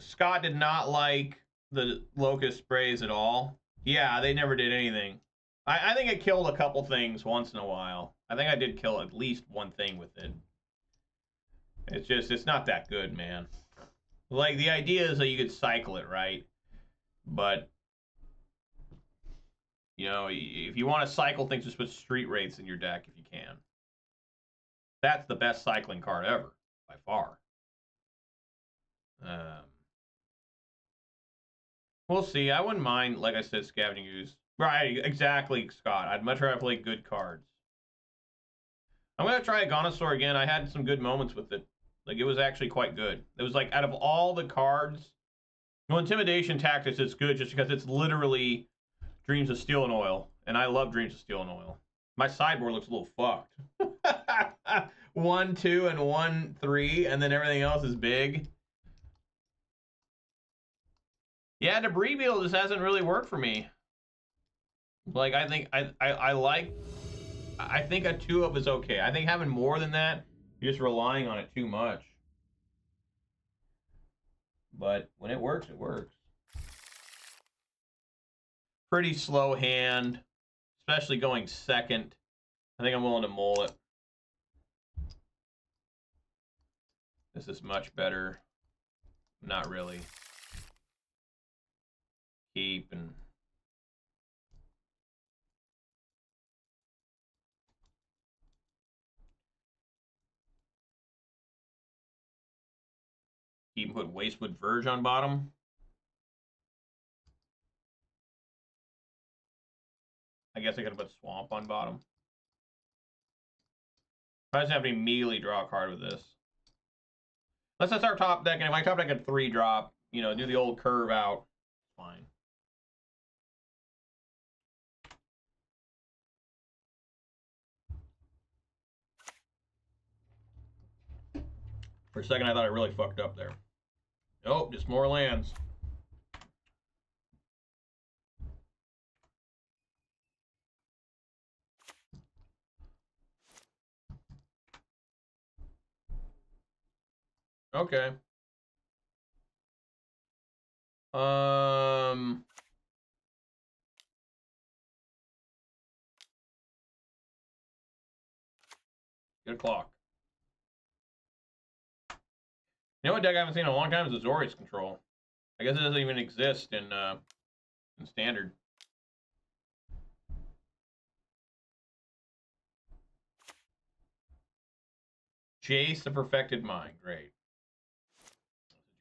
Scott did not like the Locust Sprays at all. Yeah, they never did anything. I think it killed a couple things once in a while. I think I did kill at least one thing with it. It's just, it's not that good, man. Like, the idea is that you could cycle it, right? But, you know, if you want to cycle things, just put Street Wraiths in your deck if you can. That's the best cycling card ever, by far. We'll see. I wouldn't mind, like I said, Scavenging Ooze. Right, exactly, Scott. I'd much rather play good cards. I'm going to try Agonasaur again. I had some good moments with it. Like, it was actually quite good. It was like, out of all the cards... Well, Intimidation Tactics is good just because it's literally Dreams of Steel and Oil. And I love Dreams of Steel and Oil. My sideboard looks a little fucked. 1, 2, and 1, 3, and then everything else is big. Yeah, Debris Beetle just hasn't really worked for me. Like, I think I think a 2-of is okay. I think having more than that, you're just relying on it too much. But when it works, it works. Pretty slow hand, especially going second. I think I'm willing to mull it. This is much better. Not really. Keep and... Keep and put Wastewood Verge on bottom. I guess I could put Swamp on bottom. I just have to immediately draw a card with this. Unless that's our top deck, and if my top deck had 3-drop, you know, do the old curve out. Fine. For a second, I thought I really fucked up there. Nope, just more lands. Okay. Get a clock. You know what deck I haven't seen in a long time is Azorious Control. I guess it doesn't even exist in Standard. Jace the Perfected Mind. Great. That's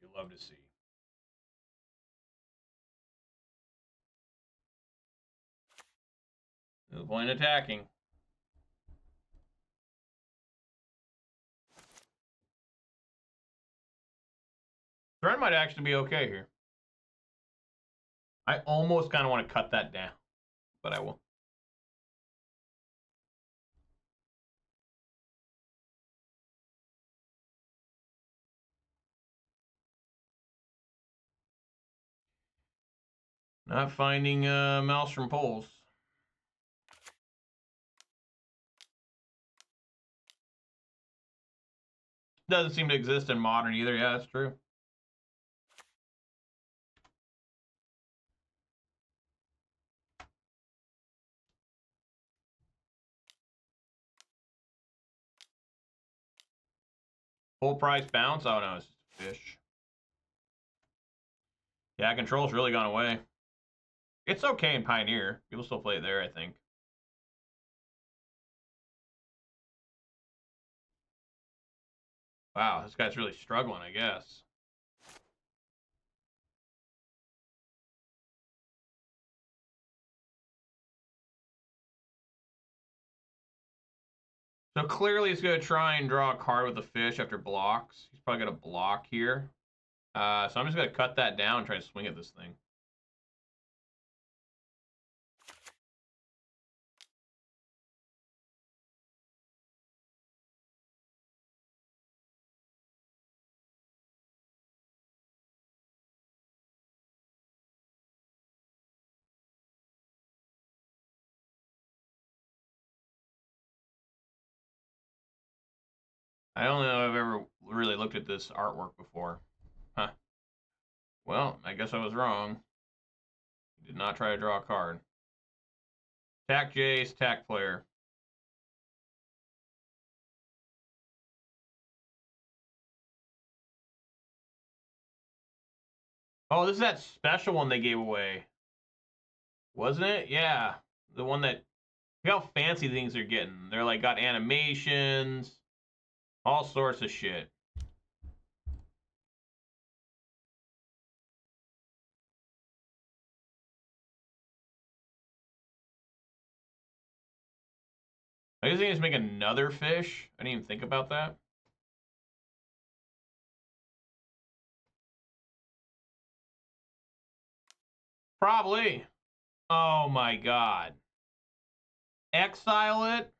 what you love to see. No point in attacking. Threat might actually be okay here. I almost kind of want to cut that down, but I won't. Not finding Maelstrom Pulse. Doesn't seem to exist in Modern either. Yeah, that's true. Full price bounce? Oh no, it's just a fish. Yeah, control's really gone away. It's okay in Pioneer. People still play it there, I think. Wow, this guy's really struggling, I guess. So clearly he's going to try and draw a card with a fish after blocks. He's probably going to block here. So I'm just going to cut that down and try to swing at this thing. I don't know if I've ever really looked at this artwork before. Huh. Well, I guess I was wrong. He did not try to draw a card. Attack Jace, attack player. Oh, this is that special one they gave away. Wasn't it? Yeah. The one that... Look how fancy things are getting. They're like got animations, all sorts of shit. I guess they just make another fish. I didn't even think about that. Probably. Oh my god. Exile it?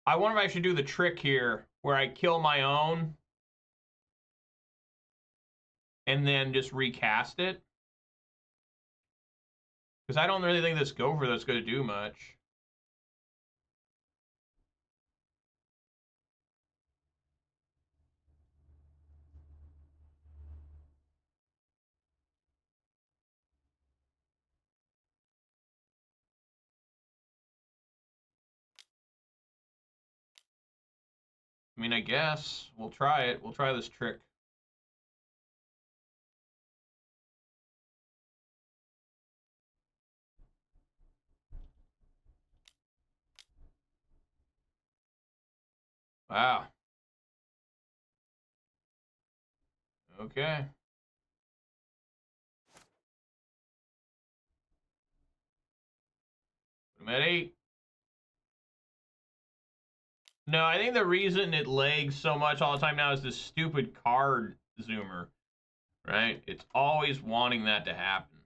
I wonder if I should do the trick here where I kill my own and then just recast it. Because I don't really think this Gopher that's going to do much. I mean, I guess. We'll try it. We'll try this trick. Wow. Okay. I'm at 8. No, I think the reason it lags so much all the time now is this stupid card zoomer, right? It's always wanting that to happen.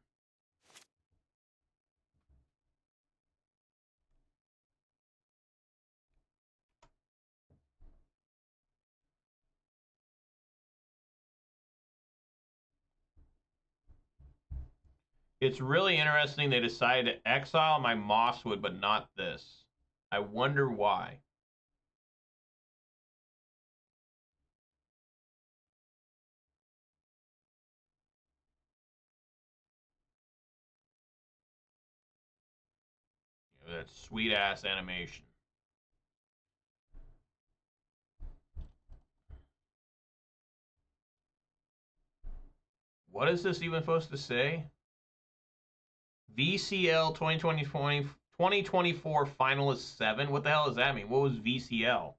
It's really interesting they decided to exile my Mosswood, but not this. I wonder why. That sweet ass animation. What is this even supposed to say? VCL 2024 finalist 7? What the hell does that mean? What was VCL?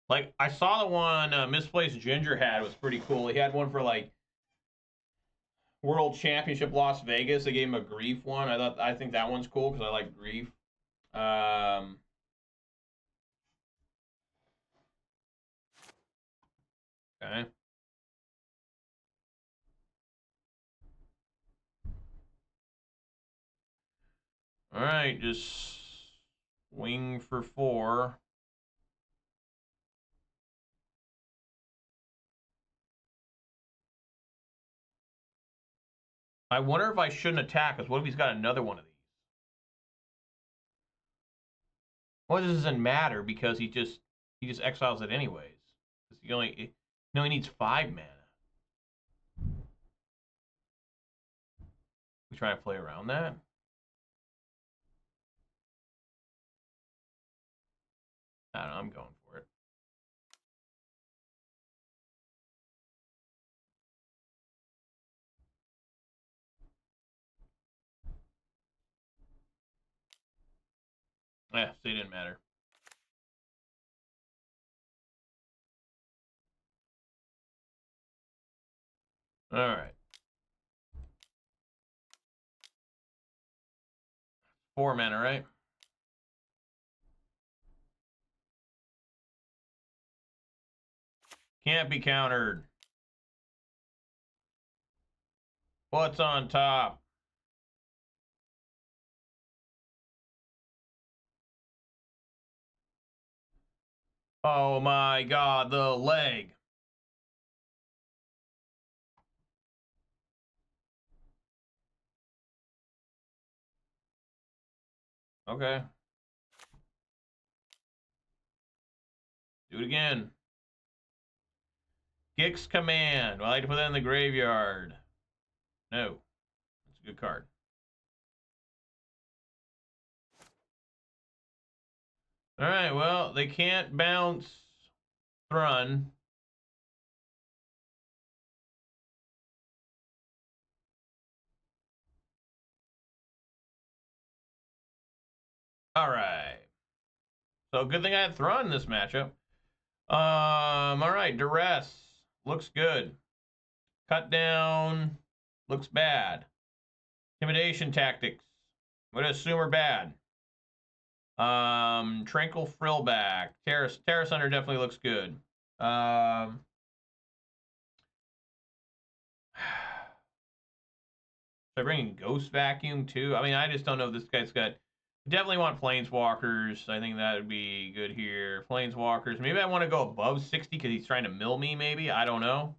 Like, I saw the one Misplaced Ginger had. It was pretty cool. He had one for, like, World Championship Las Vegas. They gave him a Grief one. I think that one's cool because I like Grief. Okay. All right, just swing for 4. I wonder if I shouldn't attack, because what if he's got another one of these? Well, this doesn't matter, because he just exiles it anyways. He needs 5 mana. We try to play around that? I don't know, I'm going for it. Yeah, so it didn't matter. Alright. 4 mana, right? Can't be countered. What's on top? Oh my god, the leg. Okay. Do it again. Gix Command. I like to put that in the graveyard. No. That's a good card. Alright, well, they can't bounce Thrun. Alright. So good thing I had Thrun in this matchup. Alright, Duress. Looks good. Cut down. Looks bad. Intimidation Tactics. I'm gonna assume are bad. Tranquil Frillback. Tear Asunder definitely looks good. Should I bring in Ghost Vacuum too? I mean, I just don't know if this guy's got. Definitely want Planeswalkers. I think that would be good here. Planeswalkers. Maybe I want to go above 60 because he's trying to mill me, maybe. I don't know.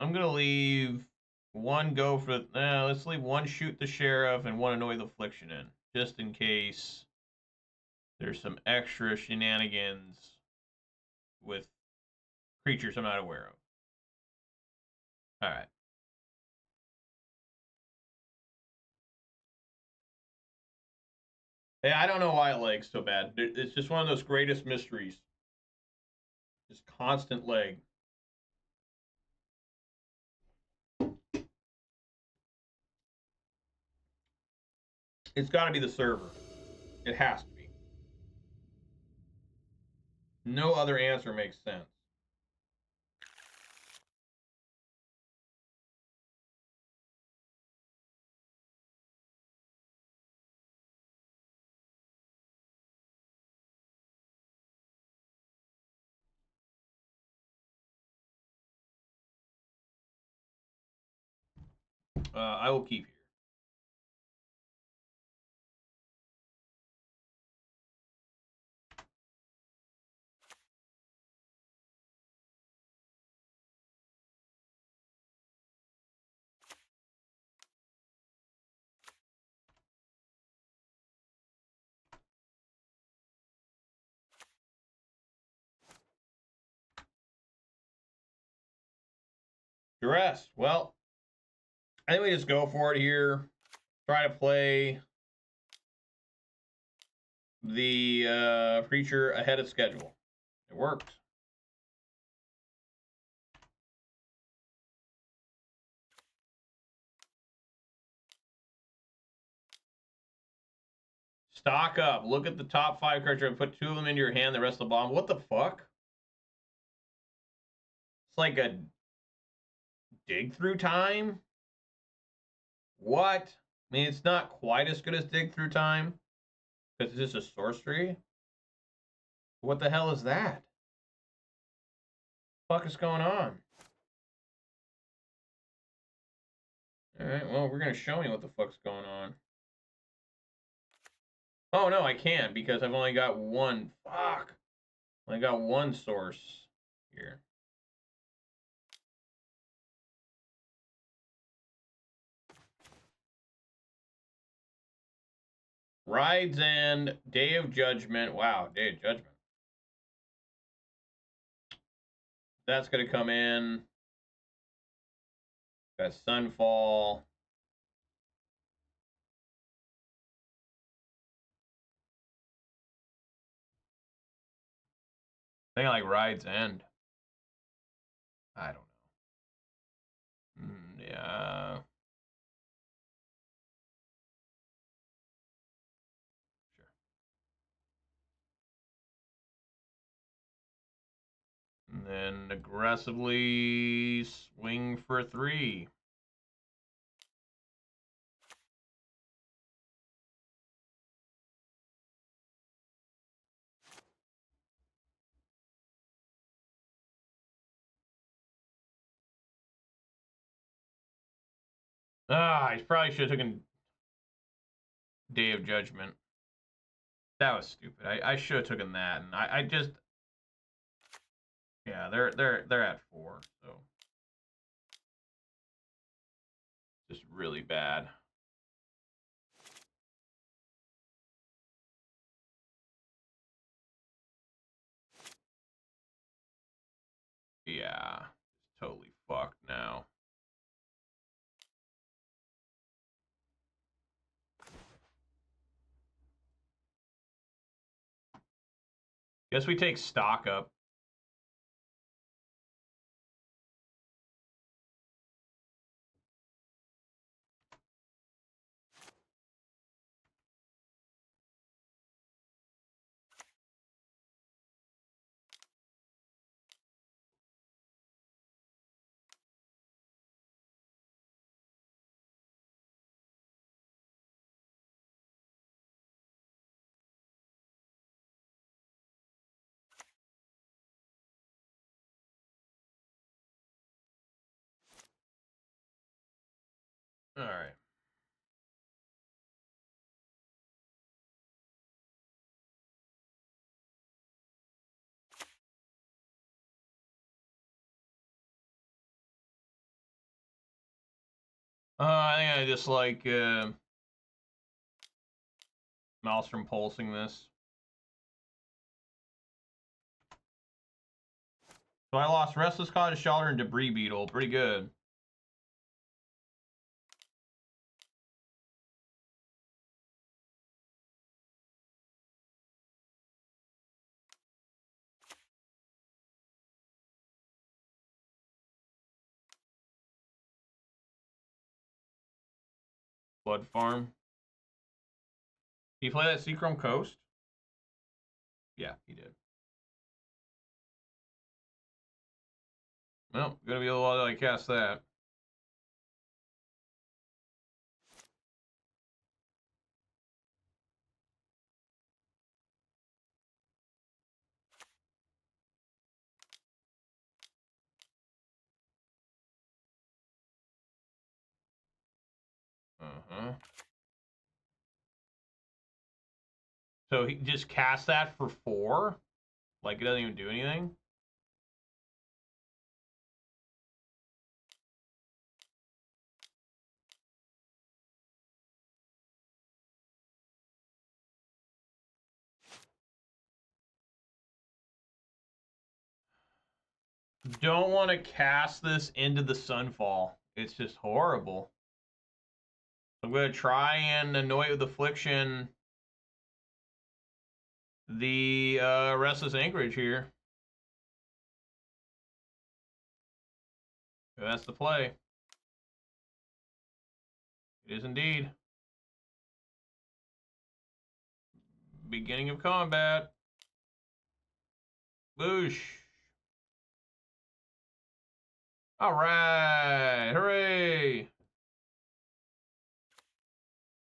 I'm going to leave one go for... let's leave one Shoot the Sheriff and one Annoy the Affliction in. Just in case there's some extra shenanigans with creatures I'm not aware of. Alright. Yeah, I don't know why leg's so bad. It's just one of those greatest mysteries. Just constant leg. It's got to be the server. It has to be. No other answer makes sense. I will keep here. Duress. Well, I think we just go for it here. Try to play the creature ahead of schedule. It worked. Stock up. Look at the top 5 cards. And put 2 of them into your hand, the rest of the bottom. What the fuck? It's like a dig through time? What? I mean, it's not quite as good as dig through time. Because it's just a sorcery. What the hell is that? What the fuck is going on? Alright, well, we're going to show you what the fuck's going on. Oh, no, I can't because I've only got one. Fuck. I got one source here. Rides and Day of Judgment. Wow, Day of Judgment. That's going to come in. Got Sunfall. I think I like Rides End. I don't know. Yeah. Sure. And then aggressively swing for 3. I probably should have taken Day of Judgment. That was stupid. I should have taken that, and I just, yeah, they're at 4, so just really bad. Yeah, it's totally fucked now. Guess we take stock up. All right. I think I just like Maelstrom pulsing this. So I lost Restless Cottage, Sheoldred, and Debris Beetle. Pretty good. Blood Farm. Did he play that Seachrome Coast? Yeah, he did. Well, gonna be a little while till I cast that. So he just cast that for 4? Like it doesn't even do anything? Don't want to cast this into the Sunfall. It's just horrible. I'm going to try and Anoint with Affliction the Restless Anchorage here. That's the play. It is indeed. Beginning of combat. Boosh. All right. Hooray.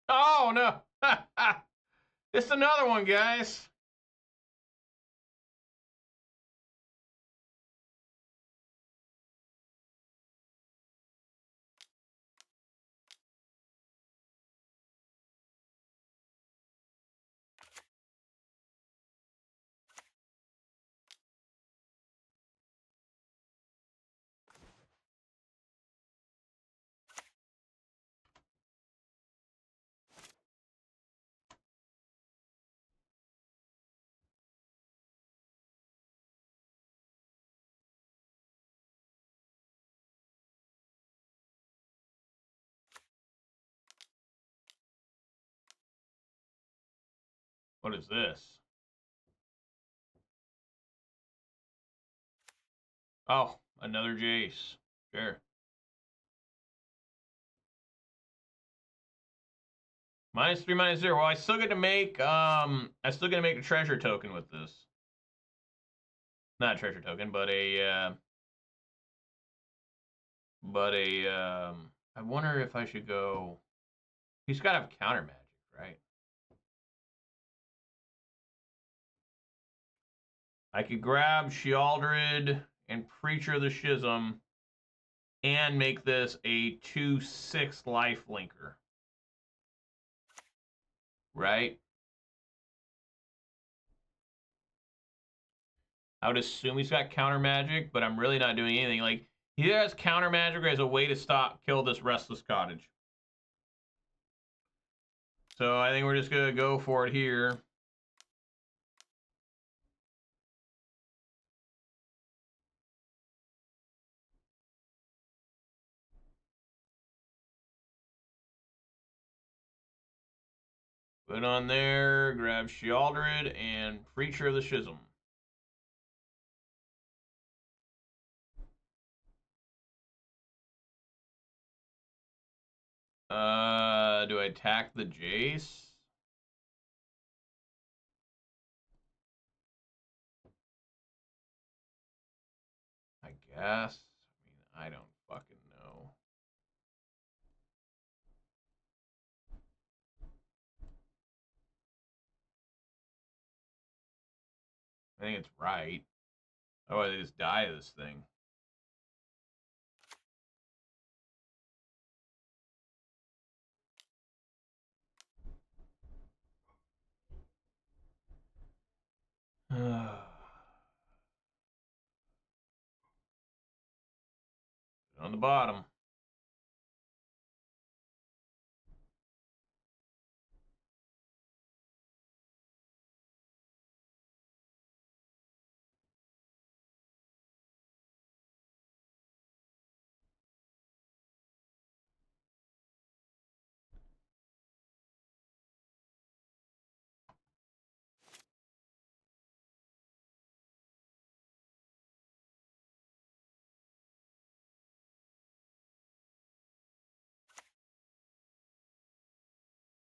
Oh, no. It's another one, guys. What is this? Oh, another Jace. Sure. -3, -0. Well, I still get to make I still get to make a treasure token with this. Not a treasure token, but a I wonder if I should go. He's got to have counter magic, right? I could grab Sheoldred and Preacher of the Schism and make this a 2/6 life linker. Right? I would assume he's got counter magic, but I'm really not doing anything. Like, he either has counter magic or has a way to kill this Restless Cottage. So I think we're just going to go for it here. Put on there, grab Sheoldred and Preacher of the Schism. Do I attack the Jace? I guess. I mean, I don't fucking know. I think it's right. Otherwise, I just die to this thing. On the bottom.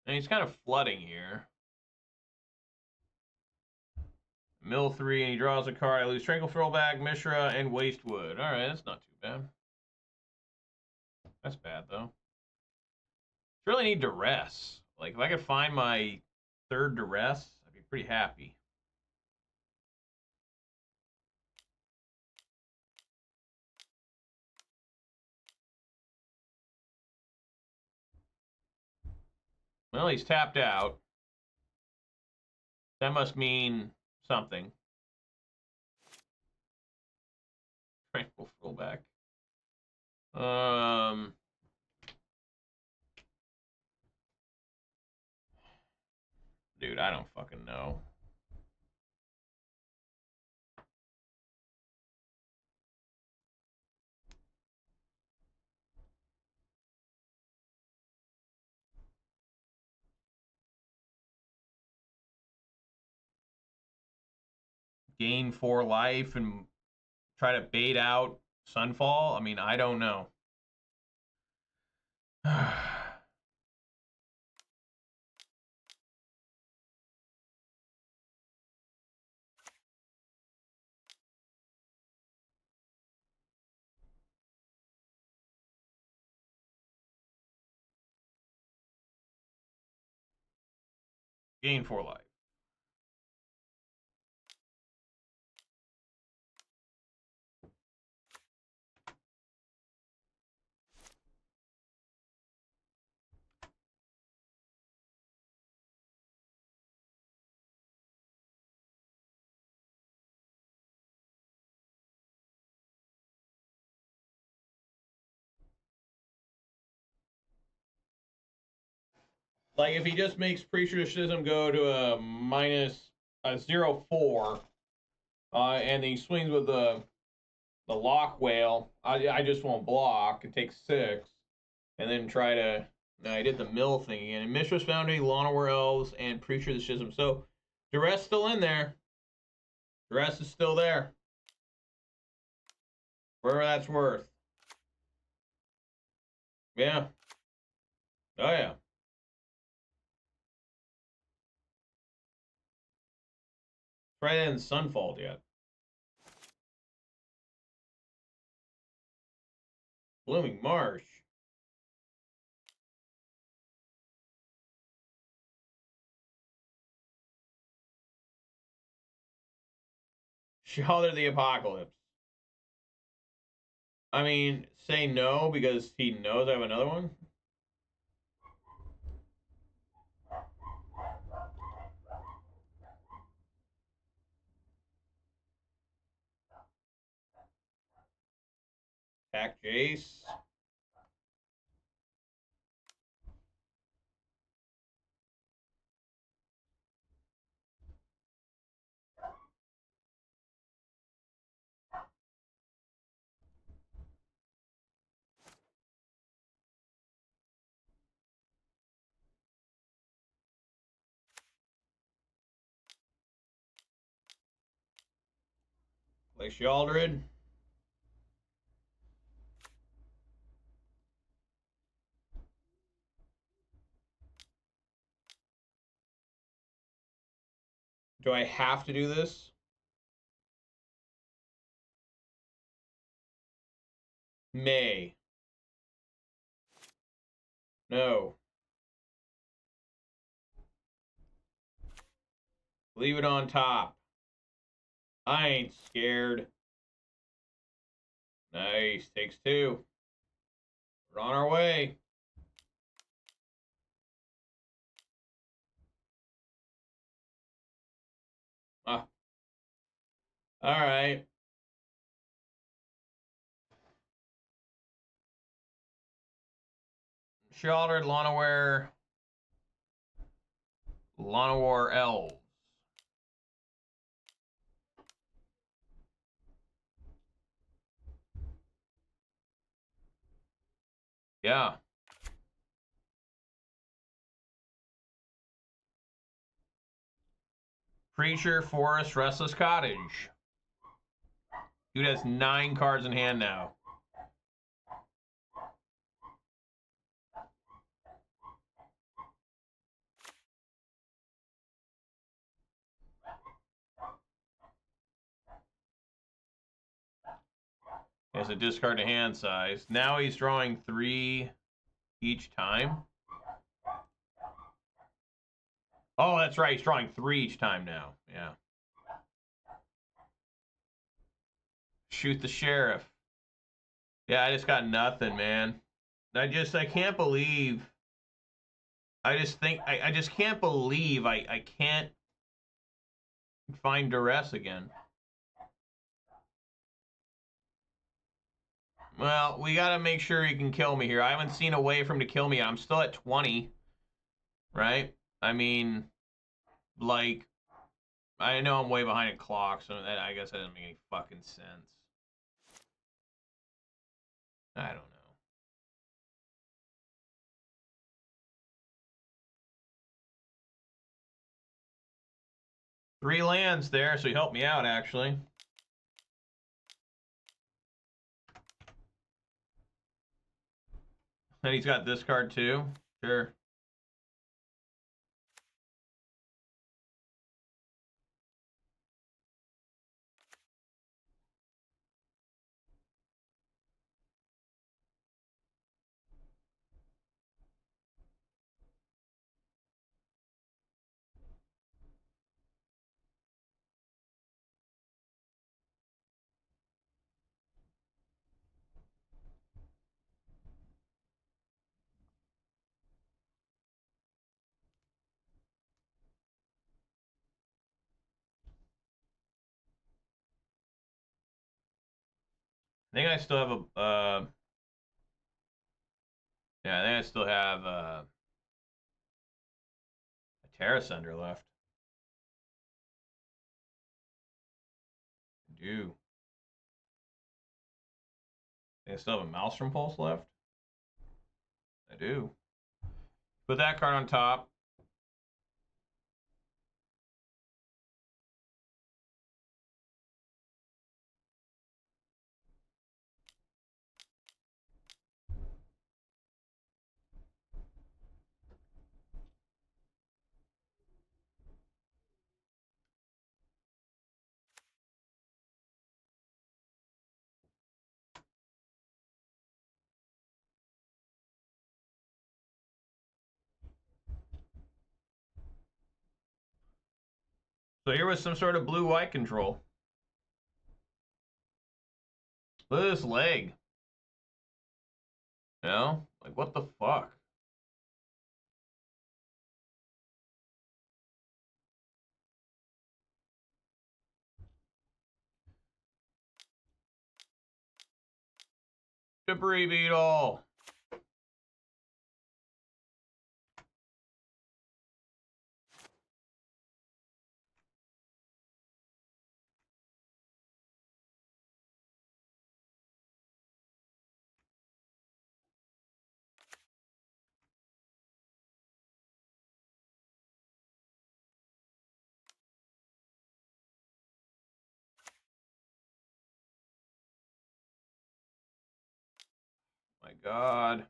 And he's kind of flooding here. Mill 3, and he draws a card. I lose Tranquil Frillback, Mishra, and Wastewood. All right, that's not too bad. That's bad, though. I really need Duress. Like, if I could find my third Duress, I'd be pretty happy. Well, he's tapped out. That must mean something. Tranquil Frillback. Dude, I don't fucking know. Gain 4 life and try to bait out Sunfall? I mean, I don't know. Gain 4 life. Like, if he just makes Preacher of Schism go to a -0/4, and he swings with the Lock Whale, I just won't block and take 6, and then try to. No, I did the mill thing again. And Mishra's Foundry, Llanowar Elves, and Preacher of the Schism. So Duress still in there. Duress is still there. Whatever that's worth. Yeah. Oh, yeah. Right in Sunfall yet. Blooming Marsh. Sheoldred the Apocalypse. I mean, say no because he knows I have another one. Attack Jace. Play Sheoldred. Do I have to do this? May. No. Leave it on top. I ain't scared. Nice. Takes two. We're on our way. Ah. All right. Sheoldred, Llanowar Elves. Yeah. Preacher, Forest, Restless Cottage. Dude has 9 cards in hand now. He has a discard to hand size. Now he's drawing 3 each time. Oh, that's right. He's drawing 3 each time now. Yeah. Shoot the sheriff. Yeah, I just got nothing, man. I can't believe. I just can't believe I can't find Duress again. Well, we got to make sure he can kill me here. I haven't seen a way for him to kill me. I'm still at 20, right? I mean, like, I know I'm way behind a clock, so I guess that doesn't make any fucking sense. I don't know. Three lands there, so he helped me out, actually. And he's got this card, too. Sure. I think I still have a, yeah, I think I still have a Tear Asunder left. I do. I still have a Maelstrom Pulse left. I do. Put that card on top. So here was some sort of blue-white control. Look at this leg. You know? Like, what the fuck? Debris Beetle. My God.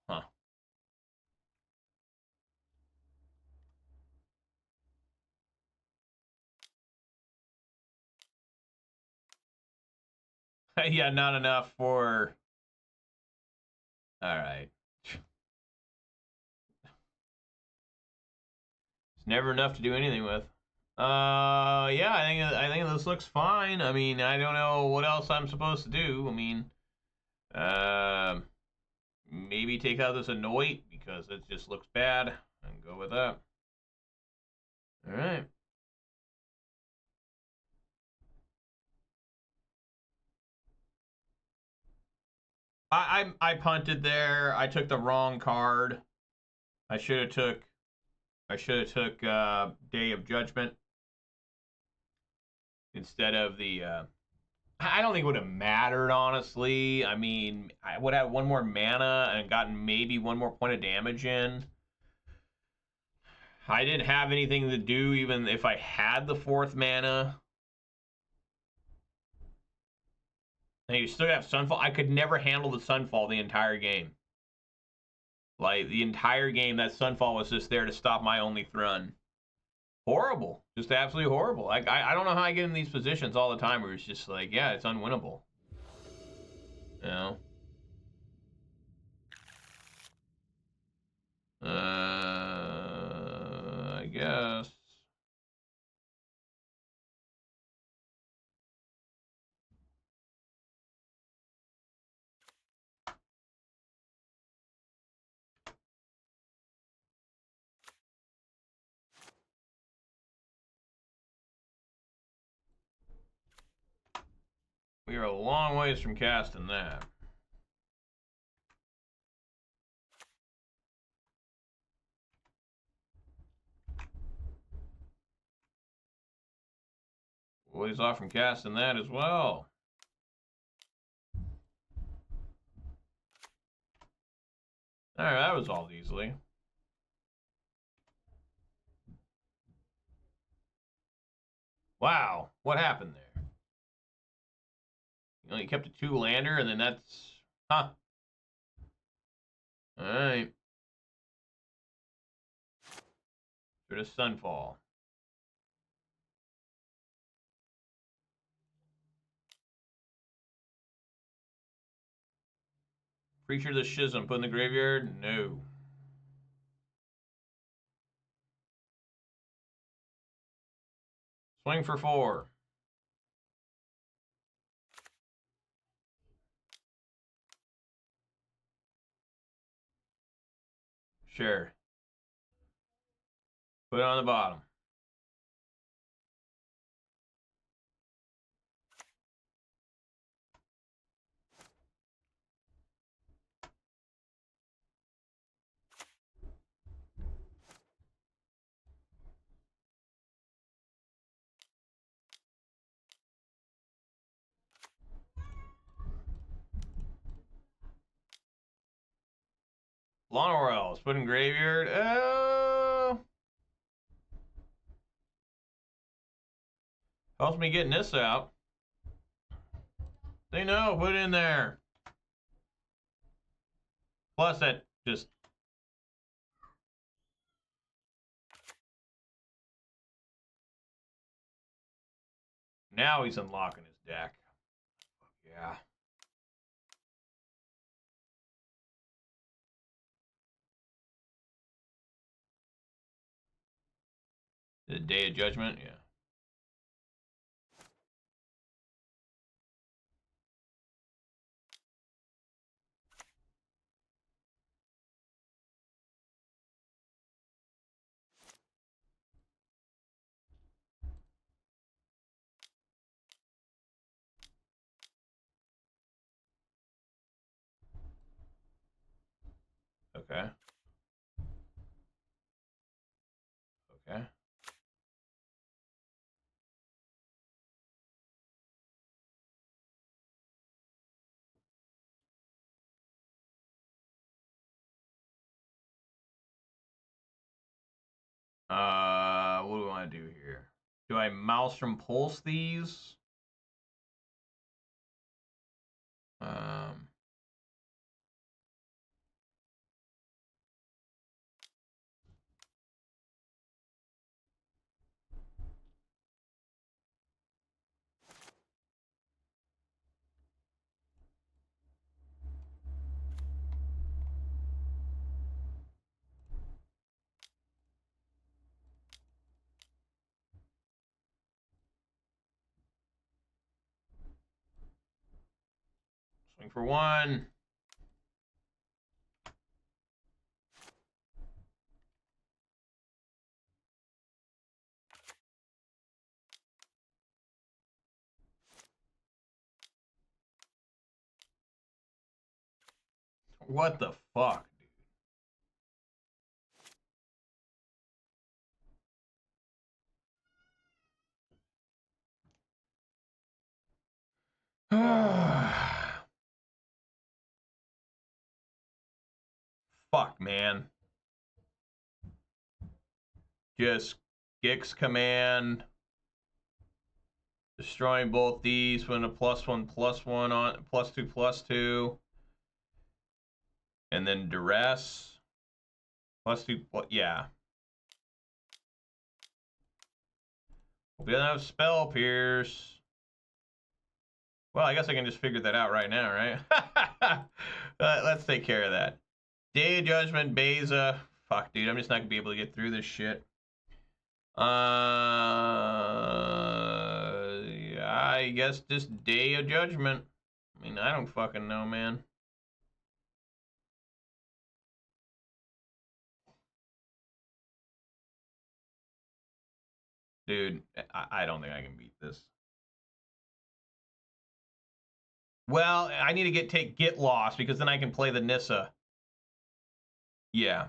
Huh. Yeah, not enough for... Alright. It's never enough to do anything with. Yeah, I think this looks fine. I mean, I don't know what else I'm supposed to do. I mean, maybe take out this Anoint because it just looks bad and go with that. All right. I punted there. I took the wrong card. I should have took Day of Judgment instead of the I don't think it would have mattered, honestly. I mean, I would have one more mana and gotten maybe one more point of damage in. I didn't have anything to do even if I had the 4th mana. And you still have Sunfall. I could never handle the Sunfall the entire game. Like, the entire game, that Sunfall was just there to stop my only Thrun. Horrible. Just absolutely horrible. Like, I don't know how I get in these positions all the time where it's just like, yeah, it's unwinnable. You know? I guess. We are a long ways from casting that. Ways off from casting that as well. Alright, that was all easily. Wow, what happened there? You only kept a 2-lander and then that's... Huh. Alright. Should have Sunfall. Creature of the Schism, put in the graveyard? No. Swing for 4. Sure. Put it on the bottom. Llanowar Elves, put in graveyard. Helps me getting this out. They know, put it in there. Plus that just... Now he's unlocking his deck. Yeah. The Day of Judgment, yeah. Okay. Okay. What do I want to do here? Do I Maelstrom Pulse these? Um, Swing for one. What the fuck, dude? Fuck, man. Just Gix command. Destroying both these when a +1/+1 on +2/+2. And then duress. +2, yeah. We don't have spell pierce. Well, I guess I can just figure that out right now, right? Let's take care of that. Day of Judgment, Beza. Fuck, dude, I'm just not gonna be able to get through this shit. I guess just Day of Judgment. I mean, I don't fucking know, man. Dude, I don't think I can beat this. Well, I need to get lost because then I can play the Nissa. Yeah.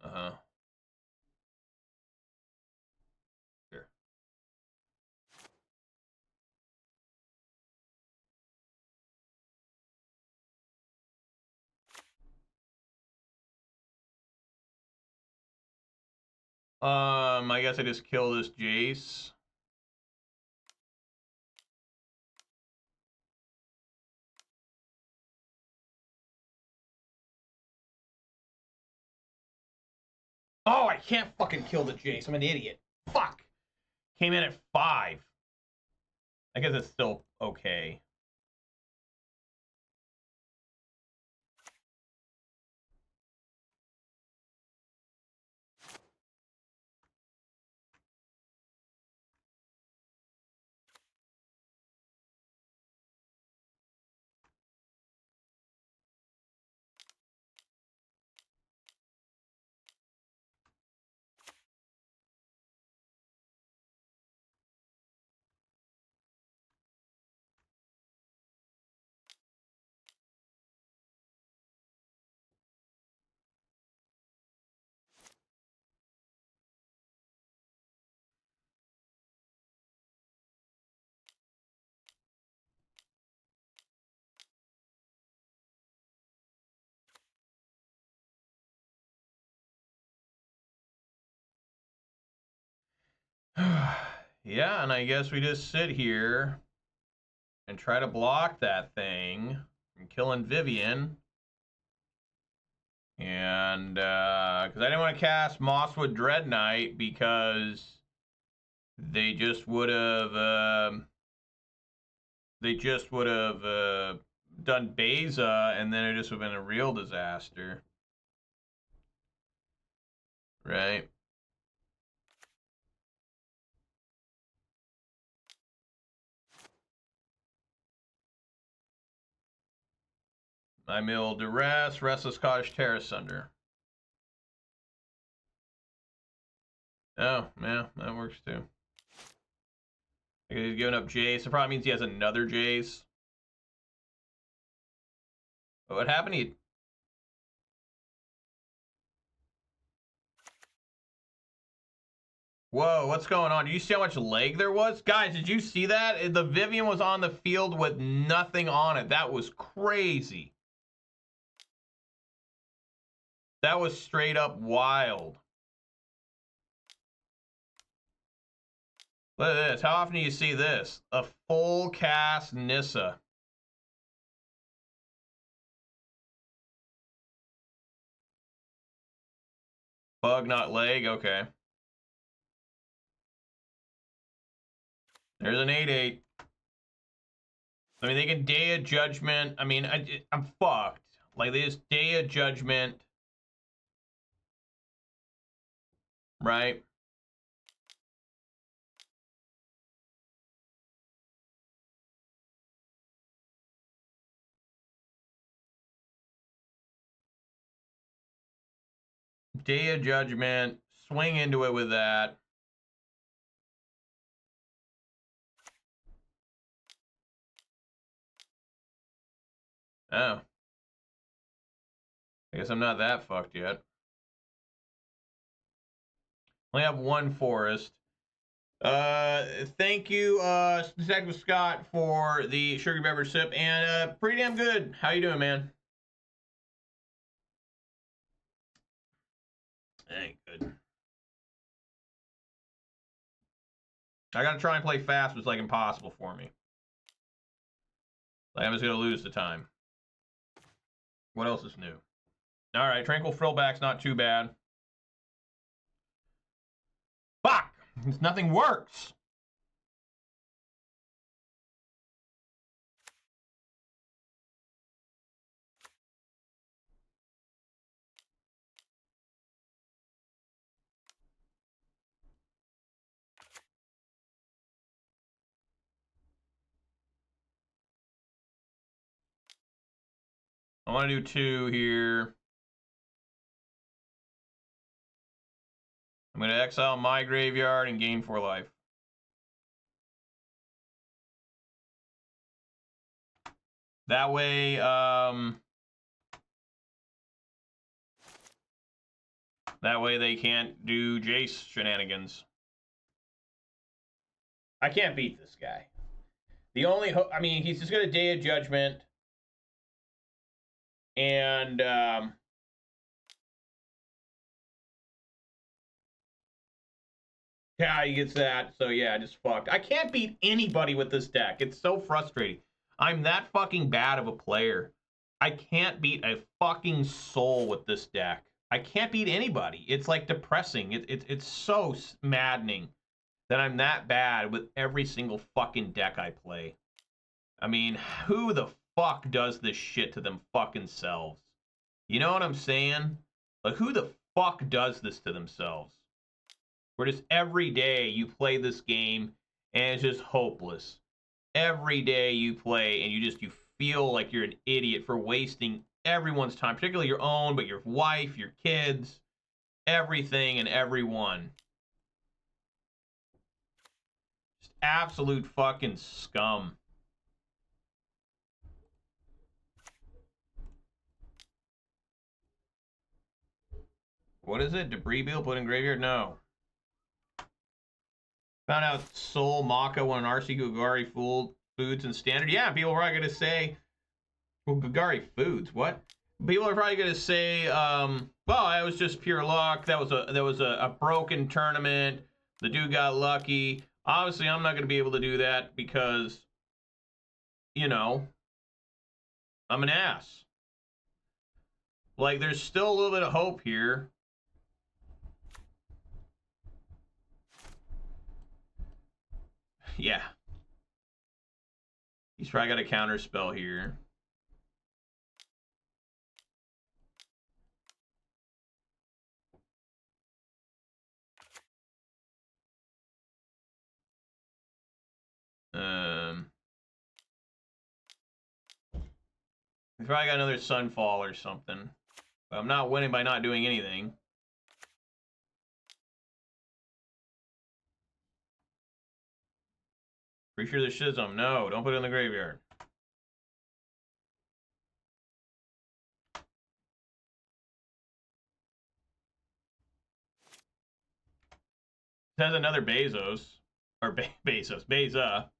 Uh-huh. Here. I guess I just kill this Jace. Oh, I can't fucking kill the Jace. I'm an idiot. Fuck. Came in at 5. I guess it's still okay. Yeah, and I guess we just sit here and try to block that thing from killing Vivien. And, because I didn't want to cast Mosswood Dreadknight because they just would have, done Beza, and then it just would have been a real disaster. Right? I mill Duress, Restless Cottage, Tear Asunder. Oh, yeah, that works too. He's giving up Jace. It probably means he has another Jace. What happened? He... Whoa, what's going on? Do you see how much leg there was? Guys, did you see that? The Vivien was on the field with nothing on it. That was crazy. That was straight up wild. Look at this. How often do you see this? A full cast Nissa. Bug, not leg. Okay. There's an 8/8. I mean, they can Day of Judgment. I mean, I'm fucked. Like, they just Day of Judgment. Right? Day of Judgment. Swing into it with that. Oh. I guess I'm not that fucked yet. Only have one forest. Thank you, Detective Scott, for the sugar beverage sip, and pretty damn good. How you doing, man? Ain't good. I gotta try and play fast, but it's like impossible for me. Like, I'm just gonna lose the time. What else is new? All right, Tranquil Frillback's not too bad. Fuck! Nothing works. I want to do 2 here. I'm going to exile my graveyard and gain 4 life. That way, they can't do Jace shenanigans. I can't beat this guy. The only, I mean, he's just going to Day of Judgment. And, yeah, he gets that. So, yeah, just fucked. I can't beat anybody with this deck. It's so frustrating. I'm that fucking bad of a player. I can't beat a fucking soul with this deck. I can't beat anybody. It's like depressing. It's so maddening that I'm that bad with every single fucking deck I play. I mean, who the fuck does this shit to them fucking selves? You know what I'm saying? Like, who the fuck does this to themselves? Where just every day you play this game and it's just hopeless. Every day you play and you feel like you're an idiot for wasting everyone's time, particularly your own, but your wife, your kids, everything and everyone. Just absolute fucking scum. What is it? Debris Beetle put in graveyard? No. Found out Soul Maka won an RC Golgari Foods and Standard. Yeah, people are probably going to say, well, Golgari Foods, what? People are probably going to say, well, that was just pure luck. That was a broken tournament. The dude got lucky. Obviously, I'm not going to be able to do that because, you know, I'm an ass. Like, there's still a little bit of hope here. Yeah. He's probably got a counter spell here. He's probably got another Sunfall or something. But I'm not winning by not doing anything. Pretty sure the Schism. No, don't put it in the graveyard. It has another Bezos. Or Beza.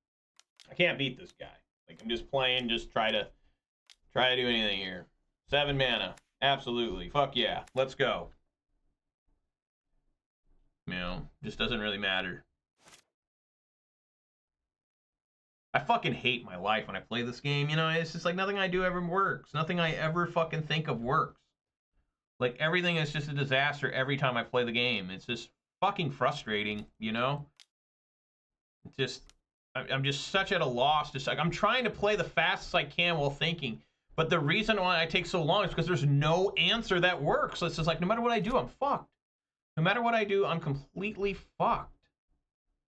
I can't beat this guy. Like, I'm just playing, just try to do anything here. 7 mana. Absolutely. Fuck yeah. Let's go. You know, just doesn't really matter. I fucking hate my life when I play this game. You know, it's just like nothing I do ever works. Nothing I ever fucking think of works. Like, everything is just a disaster every time I play the game. It's just fucking frustrating, you know? It's just, I'm just such at a loss. Just like, I'm trying to play the fastest I can while thinking. But the reason why I take so long is because there's no answer that works. So it's just like, no matter what I do, I'm fucked. No matter what I do, I'm completely fucked.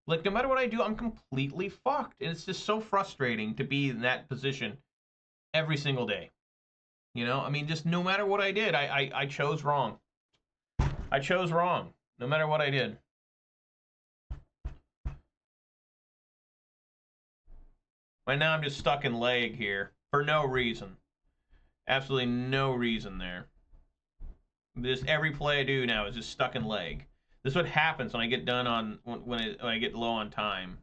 Like, no matter what I do, I'm completely fucked. And it's just so frustrating to be in that position every single day. You know, I mean, just no matter what I did, I chose wrong. I chose wrong, no matter what I did. Right now, I'm just stuck in leg here for no reason. Absolutely no reason there. Just every play I do now is just stuck in leg. This is what happens when I get done on when I get low on time.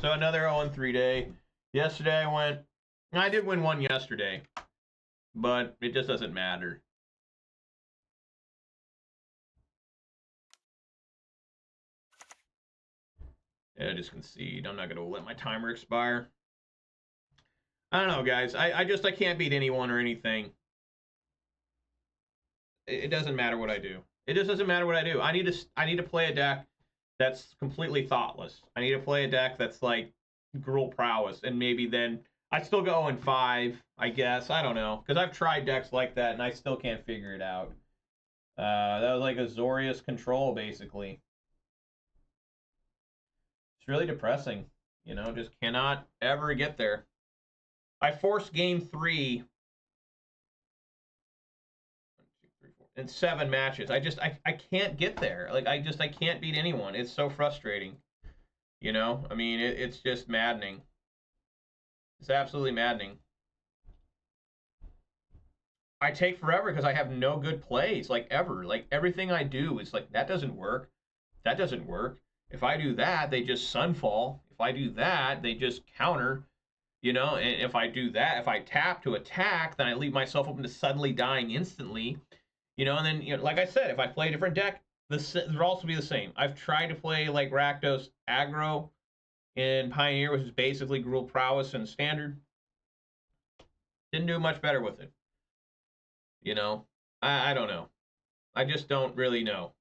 So another 0-3 day. Yesterday I did win one yesterday, but it just doesn't matter. Yeah, just concede. I'm not going to let my timer expire. I don't know, guys. I can't beat anyone or anything. It doesn't matter what I do. It just doesn't matter what I do. I need to play a deck that's completely thoughtless. I need to play a deck that's like Gruul Prowess, and maybe then I still go in 5, I guess. I don't know, because I've tried decks like that and I still can't figure it out. That was like Azorious control, basically. It's really depressing, you know. Just cannot ever get there. I forced game 3 in 7 matches. I can't get there. Like, I can't beat anyone. It's so frustrating. You know? I mean, it's just maddening. It's absolutely maddening. I take forever because I have no good plays, like, ever. Like, everything I do is like, that doesn't work. That doesn't work. If I do that, they just Sunfall. If I do that, they just counter. You know? And if I do that, if I tap to attack, then I leave myself open to suddenly dying instantly. You know, and then, you know, like I said, if I play a different deck, it'll also be the same. I've tried to play like Rakdos aggro in Pioneer, which is basically Gruul Prowess and Standard. Didn't do much better with it. You know, I don't know. I just don't really know.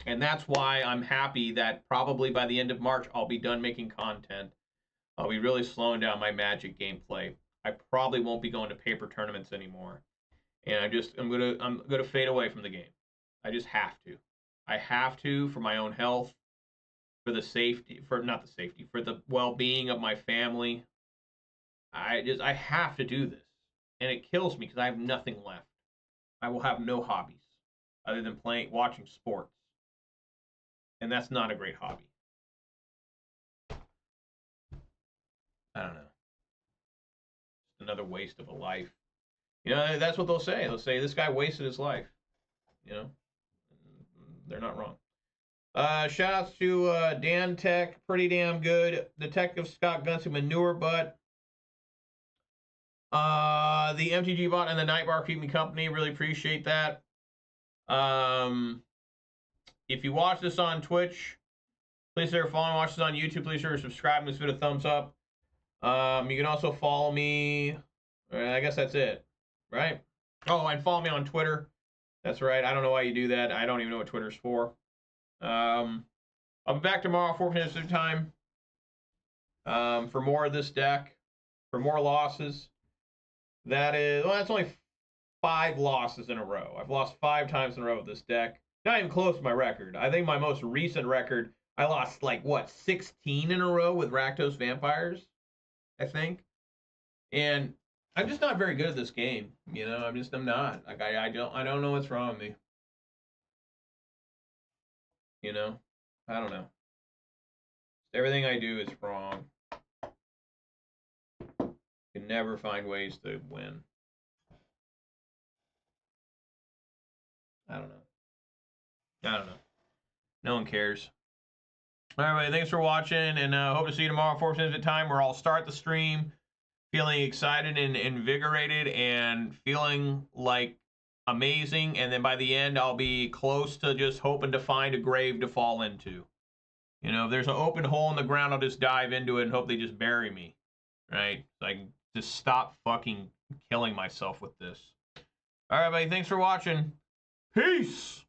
And that's why I'm happy that probably by the end of March, I'll be done making content. I'll be really slowing down my Magic gameplay. I probably won't be going to paper tournaments anymore. And I'm gonna fade away from the game. I just have to. I have to, for my own health, for the safety, for the well-being of my family. I have to do this, and it kills me because I have nothing left. I will have no hobbies other than watching sports, and that's not a great hobby. I don't know. another waste of a life. You know, that's what they'll say. They'll say, this guy wasted his life. You know, they're not wrong. Shout outs to Dan Tech, pretty damn good. Detective Scott Gunsy Manure Butt. The MTG bot and the Night Bar keep me company. Really appreciate that. If you watch this on Twitch, please consider following. Watch this on YouTube. Please consider subscribing. Please give it a thumbs up. You can also follow me. I guess that's it, right? Oh, and follow me on Twitter. That's right. I don't know why you do that. I don't even know what Twitter's for. I'll be back tomorrow, 4 minutes of time, for more of this deck, for more losses. That is, well, that's only 5 losses in a row. I've lost 5 times in a row with this deck. Not even close to my record. I think my most recent record, I lost, like, what, 16 in a row with Rakdos Vampires, I think. And I'm just not very good at this game. You know, I'm not. Like, I don't know what's wrong with me. You know? I don't know. Everything I do is wrong. Can never find ways to win. I don't know. No one cares. All right, everybody, thanks for watching, and hope to see you tomorrow, 4 minutes at a time, where I'll start the stream feeling excited and invigorated and feeling like amazing, and then by the end, I'll be close to just hoping to find a grave to fall into. You know, if there's an open hole in the ground, I'll just dive into it and hope they just bury me, right? So I can just stop fucking killing myself with this. All right, everybody, thanks for watching. Peace!